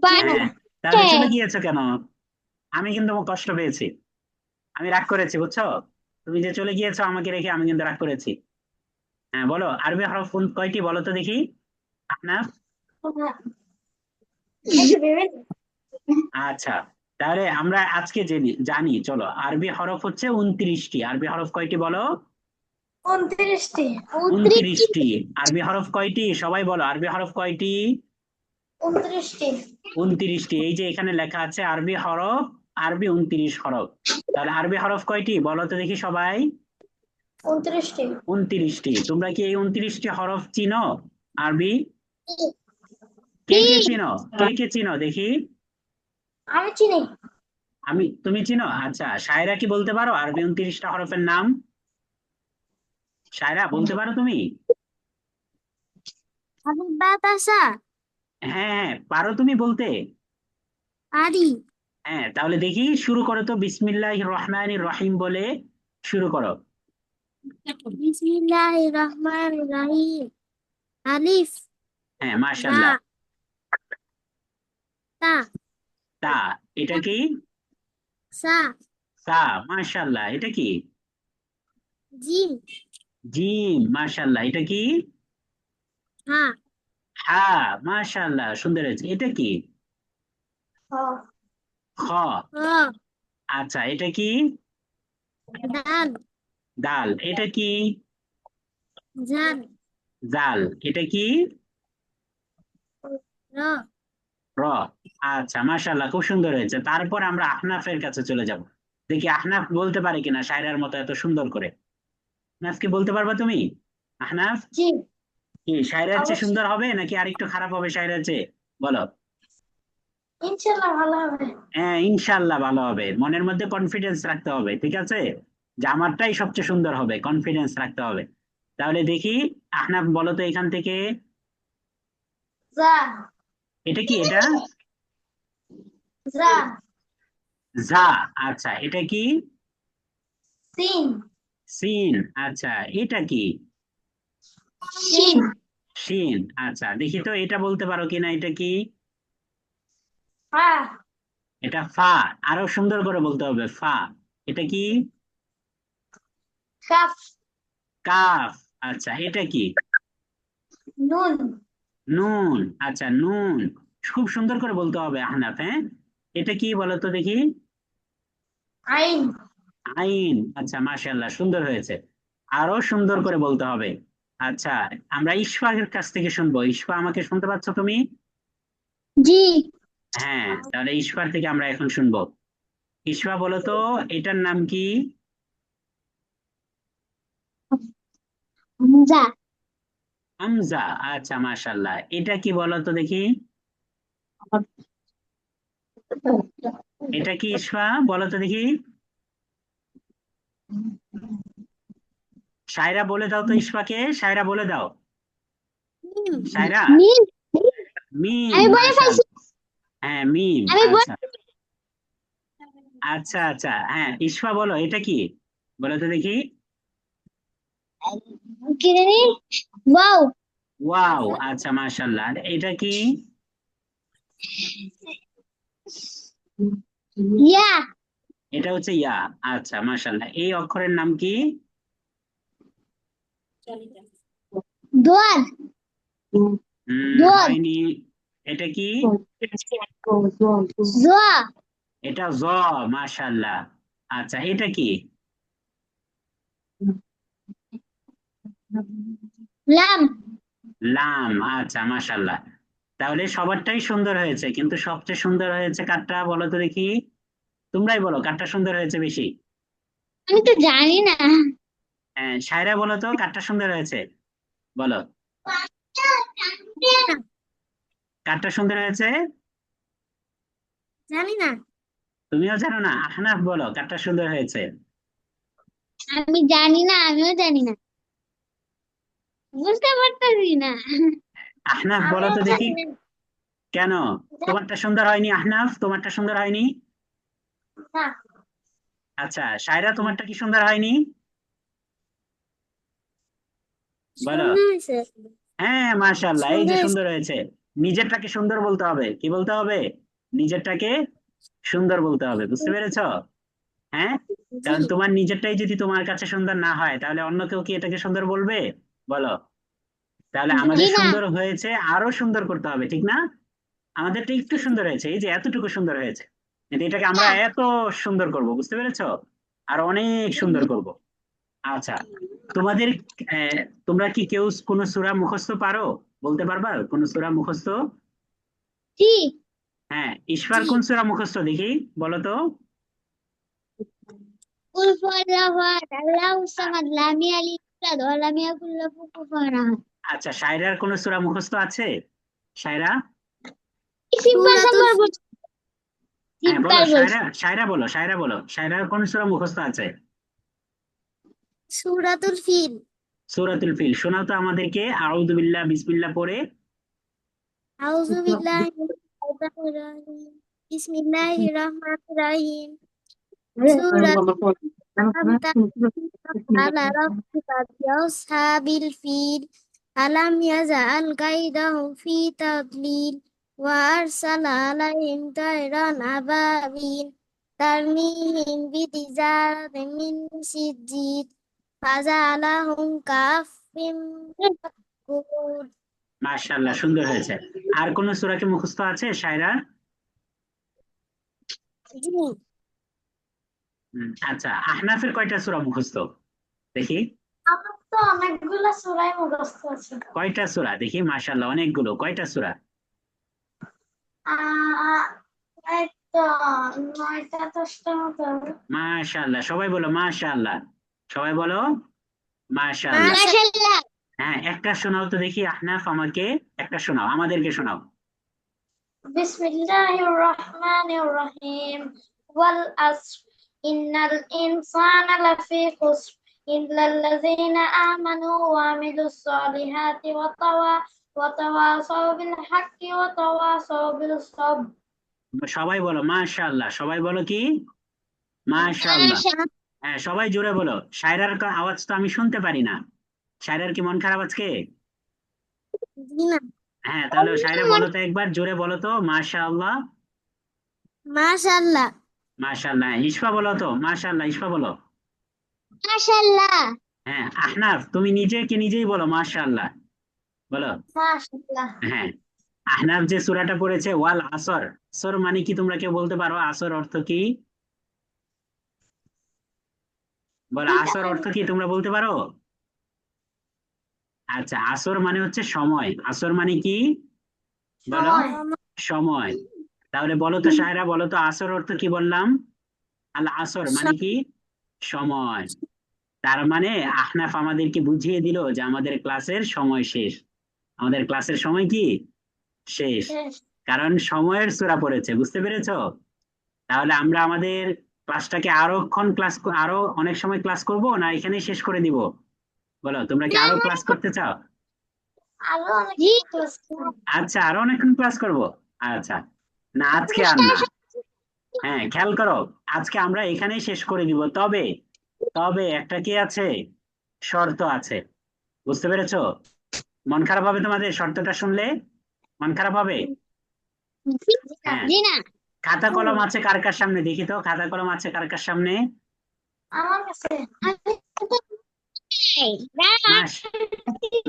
পারছে হ্যাঁ, তাহলে চলে গিয়েছো কেন? আমি কিন্তু কষ্ট পেয়েছি, আমি রাগ করেছি, বুঝছো? তুমি যে চলে গিয়েছো আমাকে রেখে, আমি কিন্তু রাগ করেছি। হ্যাঁ, বলো আরবি হরফ কয়টি বলো তো দেখি আহনাফ। আচ্ছা, তাহলে আমরা আজকে জেনে জানি, চলো আরবি হরফ হচ্ছে 29টি। আরবি হরফ কয়টি বলো? 29টি 29টি। আরবি হরফ কয়টি সবাই বলো, আরবি হরফ কয়টি? 29টি 29টি। এই যে এখানে লেখা আছে আরবি হরফ, আরবি 29 হরফ। তাহলে আরবি হরফ কয়টি বলো তো দেখি সবাই? 29টি 29টি। তোমরা কি এই 29টি হরফ চিনো আরবি? কে কে চিনো? কে কে চিনো দেখি? আমি চিনি তুমি চিনো? আচ্ছা, শায়রা কি বলতে পারো আরবি 29টা হরফের নাম? শায়রা বলতে পারো তুমি? আবু বাতাসা। হ্যাঁ হ্যাঁ, পারো তুমি বলতে? আরি। হ্যাঁ, তাহলে দেখি শুরু করো তো, বিসমিল্লাহির রহমানির রহিম বলে শুরু করো। বিসমিল্লাহির রহমানির রহিম। আলিফ। হ্যাঁ, বা। মাশাআল্লাহ। তা। তা, এটা কি? সা। সা, মাশাআল্লাহ। এটা কি? জিম। জিম, মাশাআল্লাহ। এটা কি? হা। হা, মাশাআল্লাহ, সুন্দর হয়েছে। এটা কি? হ খ। খ, আচ্ছা, এটা কি? দাল, দাল। এটা কি? জাল, জাল। এটা কি? র, র। আচ্ছা, মাশাআল্লাহ, খুব সুন্দর হয়েছে। তারপর আমরা আহনাফের কাছে চলে যাব। দেখি আহনাফ বলতে পারে কিনা শায়রার মতো এত সুন্দর করে। আহনাফ, কি বলতে পারবা তুমি? আহনাফ, জি, কি শায়রার চেয়ে অবশ্যই। সুন্দর হবে নাকি আরেকটু খারাপ হবে শায়রার চেয়ে? বলো। ইনশাল্লাহ ভালো হবে। হ্যাঁ, ইনশাআল্লাহ ভালো হবে। মনের মধ্যে কনফিডেন্স রাখতে হবে, ঠিক আছে? যে আমারটাই সবচেয়ে সুন্দর হবে, কনফিডেন্স রাখতে হবে। তাহলে দেখি, আহনাফ বলো তো এখান থেকে। যা, এটা কি? এটা যা, যা। আচ্ছা, এটা কি? Scene, scene. আচ্ছা, এটা কি? শিন, শিন। আচ্ছা, দেখি তো এটা বলতে পারো কিনা, এটা কি? ফা, এটা ফা। আরো সুন্দর করে বলতে হবে, ফা। এটা কি? Calf, calf. আচ্ছা, এটা কি? নুন, নুন। আচ্ছা, নুন। খুব সুন্দর করে বলতে হবে আহনাফ, হ্যাঁ। এটা কি বলো তো দেখি? আইন, আইন। আচ্ছা, মাশাআল্লাহ, সুন্দর হয়েছে। আরো সুন্দর করে বলতে হবে। আচ্ছা, আমরা ইশফাকের কাছ থেকে শুনবো। ইশফা, আমাকে শুনতে পাচ্ছ তুমি? জি, হ্যাঁ, তাহলে ইশফার থেকে আমরা এখন শুনবো। ইশফা, বলো তো এটার নাম কি? হামজা, হামজা। আচ্ছা, মাশাআল্লাহ, এটা কি বলো তো দেখি? এটা কি ইশফা, বলো তো দেখি? শায়রা বলে দাও তো ইশফাকে, শায়রা বলে দাও। মিম, শায়রা। মিম, মিম। আমি বলে ফেলছি, মাশাআল্লাহ। হ্যাঁ, মিম। আমি বলে আচ্ছা, আচ্ছা, আচ্ছা, হ্যাঁ, ইশফা বলো এটা কি? বলো তো দেখি। কি জানি, ওয়াও, ওয়াও। আচ্ছা, মাশাআল্লাহ, আর এটা কি? ইয়া, এটা হচ্ছে ইয়া। আচ্ছা, মাশাআল্লাহ, এই অক্ষরের নাম কি? দোয়াল, দোয়াল, হয়নি। এটা কি? জোয়া, এটা জ। মাশাআল্লাহ। আচ্ছা, এটা কি? লাম, লাম। আচ্ছা, মাশাআল্লাহ, তাহলে সবারটাই সুন্দর হয়েছে, কিন্তু সবচেয়ে সুন্দর হয়েছে কারটা বলো তো দেখি? তোমরাই বলো কারটা সুন্দর হয়েছে বেশি। আমি তো জানি না, হ্যাঁ, শায়রা বলো তো কারটা সুন্দর হয়েছে, বলো। কারটা সুন্দর হয়েছে? জানি না, তুমিও জানো না? আহনাফ, বলো কারটা সুন্দর হয়েছে। আমি জানি না, আমিও জানি না, বুঝতে পারতেছি না। আহনাফ, বলো আমিও তো দেখি। জানি না। কেন? তোমারটা সুন্দর হয়নি আহনাফ? তোমারটা সুন্দর হয়নি? না, আচ্ছা, শায়রা, তোমারটা কি সুন্দর হয়নি? বলো। সুন্দর হয়েছে, হ্যাঁ, মাশাআল্লাহ, এই যে সুন্দর হয়েছে, সুন্দর হয়েছে। নিজেরটাকে সুন্দর বলতে হবে, কি বলতে হবে? নিজেরটাকে সুন্দর বলতে হবে, বুঝতে পেরেছো? হ্যাঁ। জি, কারণ তোমার নিজেরটাই যদি তোমার কাছে সুন্দর না হয়, তাহলে অন্য কেউ কি এটাকে সুন্দর বলবে? বলো। তাহলে জি আমাদের না, সুন্দর হয়েছে, আরো সুন্দর করতে হবে, ঠিক না? আমাদেরটা একটু সুন্দর হয়েছে, এই যে এতটুকু সুন্দর হয়েছে, কিন্তু এটাকে আমরা এত সুন্দর করব, বুঝতে পেরেছো? আর অনেক সুন্দর করব। আচ্ছা, তোমাদের আহ, তোমরা কি কেউ কোন সূরা মুখস্থ পারো? বলতে পারবা কোন সূরা মুখস্থ? জি, হ্যাঁ, ঈশ্বর জি, কোন সূরা মুখস্থ দেখি, বলো তো? কুল হুয়াল্লাহু আহাদ, আল্লাহুস সামাদ, লাম ইয়ালিদ ওয়া লাম ইয়াকুল লাহু কুফুয়ান আহাদ। আচ্ছা, শায়রার কোন সূরা মুখস্থ আছে? শায়রা। সিম্পল নাম্বার বল, হ্যাঁ, বলো সিম্পল বলছি, শায়রা, শায়রা বলো, শায়রা বলো, শায়রার কোন সূরা মুখস্থ আছে? সূরাতুল ফিল, সূরাতুল ফিল। শোনাও তো আমাদেরকে, আউযু বিল্লাহ বিসমিল্লাহ পড়ে। আউযু বিল্লাহি মিনাশ শাইতানির রাজিম, বিসমিল্লাহির রহমানির রহিম, সূরাতুল আলাম তারা আলা রাব্বিকা বিআসহাবিল ফিল, আলাম ইয়াজআল কাইদাহুম ফি তাদলিল, ওয়া আরসালা আলাইহিম তায়রান আবাবিল, তারমিহিম বিহিজারাতিন মিন সিজ্জিল, ফাজআলাহুম কাফিম মাকুল। মাশাআল্লাহ, সুন্দর হয়েছে। আর কোন সূরা কি মুখস্থ আছে শায়রা? জি আচ্ছা, আহনাফের কয়টা সূরা মুখস্থ দেখি? আমার তো অনেকগুলা সূরাই মুখস্থ আছে। কয়টা সূরা দেখি? মাশাআল্লাহ, অনেকগুলো। কয়টা সূরা? আহ এই তো 9টা 10টা মতো হবে। মাশাআল্লাহ, সবাই বলো মাশাআল্লাহ। সবাই বলো মাশাআল্লাহ। মাশাআল্লাহ। হ্যাঁ, একটা শোনাও তো দেখি আহনাফ, আমাকে একটা শোনাও, আমাদেরকে শোনাও। বিসমিল্লাহির রহমানির রহিম ওয়াল আসর ইন্নাল ইনসানা লাফি খুসর ইল্লাল্লাযীনা আমানু ওয়া আমিলুস সলিহাতি ওয়া তাওয়াসাউ বিল হাক্কি ওয়া তাওয়াসাউ বিস সবর। সবাই বলো মাশাআল্লাহ। সবাই বলো কি? মাশাআল্লাহ। হ্যাঁ, সবাই জোরে বলো। শায়রার আওয়াজ তো আমি শুনতে পারি না। শায়রার কি মন খারাপ আজকে? জি না। হ্যাঁ, তাহলে শায়রা বলো তো, একবার জোরে বলো তো মাশাআল্লাহ। মাশাআল্লাহ। মাশাআল্লাহ। ইসফা বলো তো মাশাআল্লাহ। ইসফা বলো। মাশাআল্লাহ। হ্যাঁ, আহনাফ তুমি নিজেকে নিজেই বলো মাশাআল্লাহ। বলো। মাশাআল্লাহ। হ্যাঁ, আহনাফ যে সূরাটা পড়েছে ওয়াল আসর, আসর মানে কি তোমরা কেউ বলতে পারো? আসর অর্থ কি? বলো, আসর অর্থ কি তোমরা বলতে পারো? আচ্ছা, আসর মানে হচ্ছে সময়। আসর মানে কি? বলো। সময়। সময়। তাহলে বলো তো শায়রা, বলো তো আসর অর্থ কি বললাম? আল আসর মানে কি? সময়। তার মানে আহনাফ আমাদেরকে বুঝিয়ে দিল যে আমাদের ক্লাসের সময় শেষ। আমাদের ক্লাসের সময় কি শেষ? শেষ। কারণ সময়ের সূরা পড়েছে, বুঝতে পেরেছো? তাহলে আমরা আমাদের ক্লাসটাকে আরো অনেক সময় ক্লাস করব, না এখানেই শেষ করে দিব? বলো, তোমরা কি আরো ক্লাস করতে চাও? আরো অনেক জি ক্লাস করব। আচ্ছা, আরো অনেকক্ষণ ক্লাস করব। আচ্ছা, না আজকে আর না। হ্যাঁ, খেয়াল করো, আজকে আমরা এখানেই শেষ করে দিব। তবে তবে একটা কি আছে? শর্ত আছে। বুঝতে পেরেছো? মন খারাপ হবে তোমাদের শর্তটা শুনলে? মন খারাপ হবে? হ্যাঁ। জি না। খাতা কলম আছে কার কার সামনে দেখি তো? খাতা কলম আছে কার কার সামনে? আমার কাছে মাস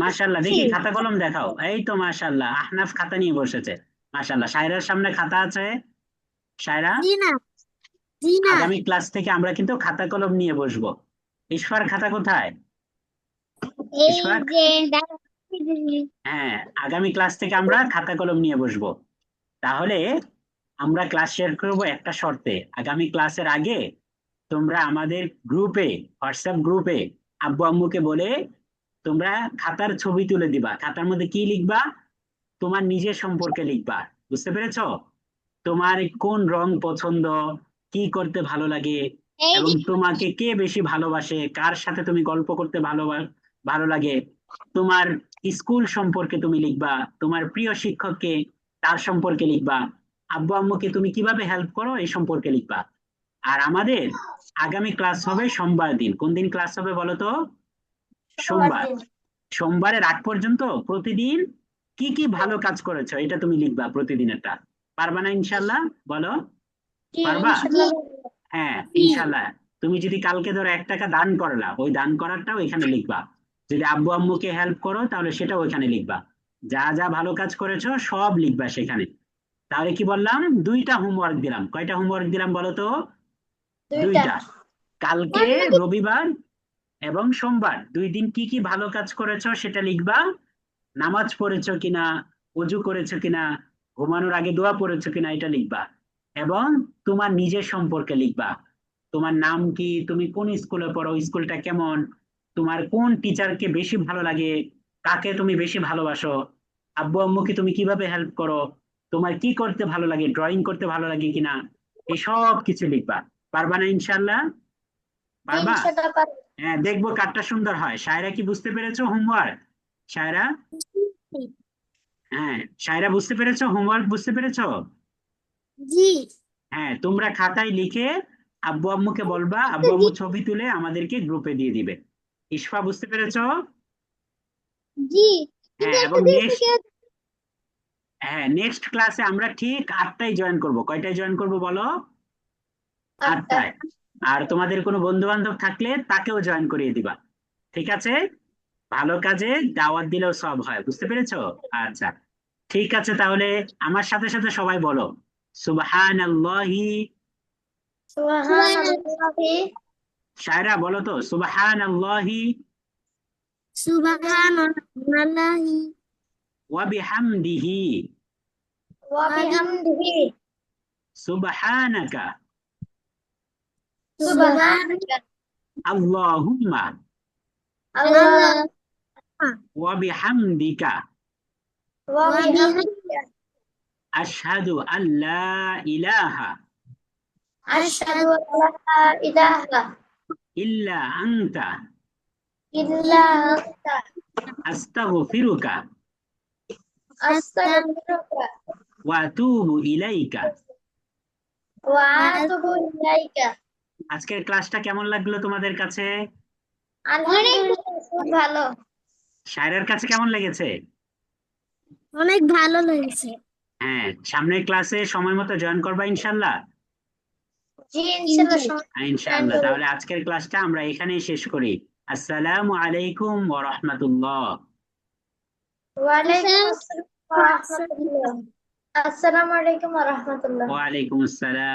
মাশাল্লাহ, দেখি খাতা কলম দেখাও। এই তো মাশাল্লাহ, আহনাফ খাতা নিয়ে বসেছে। মাশাল্লাহ, সায়রার সামনে খাতা আছে। সায়রা, জি না। জি না। আগামী ক্লাস থেকে আমরা কিন্তু খাতা কলম নিয়ে বসবো। ইশফার খাতা কোথায়? এই ইশফাক, যে হ্যাঁ, আগামী ক্লাস থেকে আমরা খাতা কলম নিয়ে বসবো। তাহলে আমরা ক্লাস শেয়ার করবো একটা শর্তে। আগামী ক্লাসের আগে তোমরা আমাদের গ্রুপে, হোয়াটসঅ্যাপ গ্রুপে আব্বু আম্মুকে বলে তোমরা খাতার ছবি তুলে দিবা। খাতার মধ্যে কি লিখবা? তোমার নিজের সম্পর্কে লিখবা। বুঝতে পেরেছো? তোমার কোন রং পছন্দ, কি করতে ভালো লাগে, এই এবং যে তোমাকে কে বেশি ভালোবাসে, কার সাথে তুমি গল্প করতে ভালো লাগে, তোমার স্কুল সম্পর্কে তুমি লিখবা, তোমার প্রিয় শিক্ষককে তার সম্পর্কে লিখবা, আব্বু আম্মুকে তুমি কিভাবে হেল্প করো এই সম্পর্কে লিখবা। আর আমাদের আগামী ক্লাস হবে সোমবার দিন। কোন দিন ক্লাস হবে বলো তো? সোমবার সোমবার। দিন। সোমবারের আগ পর্যন্ত প্রতিদিন কি কি ভালো কাজ করেছো এটা তুমি লিখবা প্রতিদিনেরটা। পারবা না ইনশাল্লাহ? বলো, জি পারবা? জি ইনশাআল্লাহ। হ্যাঁ, জি ইনশাল্লাহ। তুমি যদি কালকে ধরো 1 টাকা দান করলা, ওই দান করারটাও এখানে লিখবা। যদি আব্বু আম্মুকে হেল্প করো তাহলে সেটাও ওইখানে লিখবা। যা যা ভালো কাজ করেছো সব লিখবা সেখানে। তাহলে কি বললাম? 2টা হোমওয়ার্ক দিলাম। কয়টা হোমওয়ার্ক দিলাম বলো তো? 2টা। 2টা। কালকে রবিবার এবং সোমবার 2 দিন কি কি ভালো কাজ করেছো সেটা লিখবা। নামাজ পড়েছো কিনা, ওযু করেছো কিনা, ঘুমানোর আগে দোয়া পড়েছো কিনা এটা লিখবা। এবং তোমার নিজের সম্পর্কে লিখবা। তোমার নাম কি, তুমি কোন স্কুলে পড়ো, স্কুলটা কেমন, তোমার কোন টিচারকে বেশি ভালো লাগে, কাকে তুমি বেশি ভালোবাসো, আব্বু আম্মুকে তুমি কিভাবে হেল্প করো, তোমার কি করতে ভালো লাগে, ড্রয়িং করতে ভালো লাগে কিনা, এই সব কিছু লিখবা। পারবা না ইনশাল্লাহ? জি পারবা? ইনশাআল্লাহ পারব। হ্যাঁ, দেখবো কারটা সুন্দর হয়। সায়রা কি বুঝতে পেরেছো হোমওয়ার্ক? সায়রা, হ্যাঁ, সায়রা বুঝতে পেরেছো? হোমওয়ার্ক বুঝতে পেরেছো? জি হ্যাঁ, তোমরা খাতায় লিখে আব্বু আম্মুকে বলবা, আব্বু আম্মু ছবি তুলে আমাদেরকে গ্রুপে দিয়ে দিবে। ইশফা বুঝতে পেরেছো? জি কিন্তু হ্যাঁ, এবং একটা জিনিস নেক্সট, কি হ্যাঁ, নেক্সট ক্লাসে আমরা ঠিক 8টায় জয়েন করব। কয়টায় জয়েন করব বলো? 8টা। 8টায়। আর তোমাদের কোনো বন্ধু বান্ধব থাকলে তাকেও জয়েন করিয়ে দিবা। ঠিক আছে? ভালো কাজে দাওয়াত দিলেও সব হয়। বুঝতে পেরেছো? আচ্ছা, ঠিক আছে। তাহলে আমার সাথে সাথে সবাই বলো সুবহানাল্লাহি সুবহানাল্লাহি শায়রা বলো তো, সুবহানাল্লাহি সুবহানাল্লাহি ওয়া বিহামদিহি ওয়া বিহামদিহি সুবহানাকা সুবহানাকা আল্লাহুম্মা আল্লাহ ওয়া বিহামদিকা ওয়া বিহামদিকা আশহাদু আল লা ইলাহা আশহাদু আল্লা ইলাহা ইল্লা আনতা ইল্লা আনতা আস্তাগফিরুকা আস্তাগফিরুকা ওয়া আতুবু ইলাইকা। ওয়া আতুবু ইলাইকা। আজকের ক্লাসটা কেমন লাগলো তোমাদের কাছে? আলহামদুলিল্লাহ, খুব ভালো। শায়রার কাছে কেমন লেগেছে? অনেক ভালো লেগেছে। হ্যাঁ, সামনের ক্লাসে সময় মতো জয়েন করবা ইনশাল্লাহ। জি ইনশাআল্লাহ। ইনশাআল্লাহ, তাহলে আজকের ক্লাসটা আমরা এখানেই শেষ করি। আসসালামু আলাইকুম ওয়া রাহমাতুল্লাহ। ওয়ালাইকুম আসসালাম ওয়া রাহমাতুল্লাহ। আসসালামু আলাইকুম ওয়া রাহমাতুল্লাহ। ওয়া আলাইকুম আসসালাম।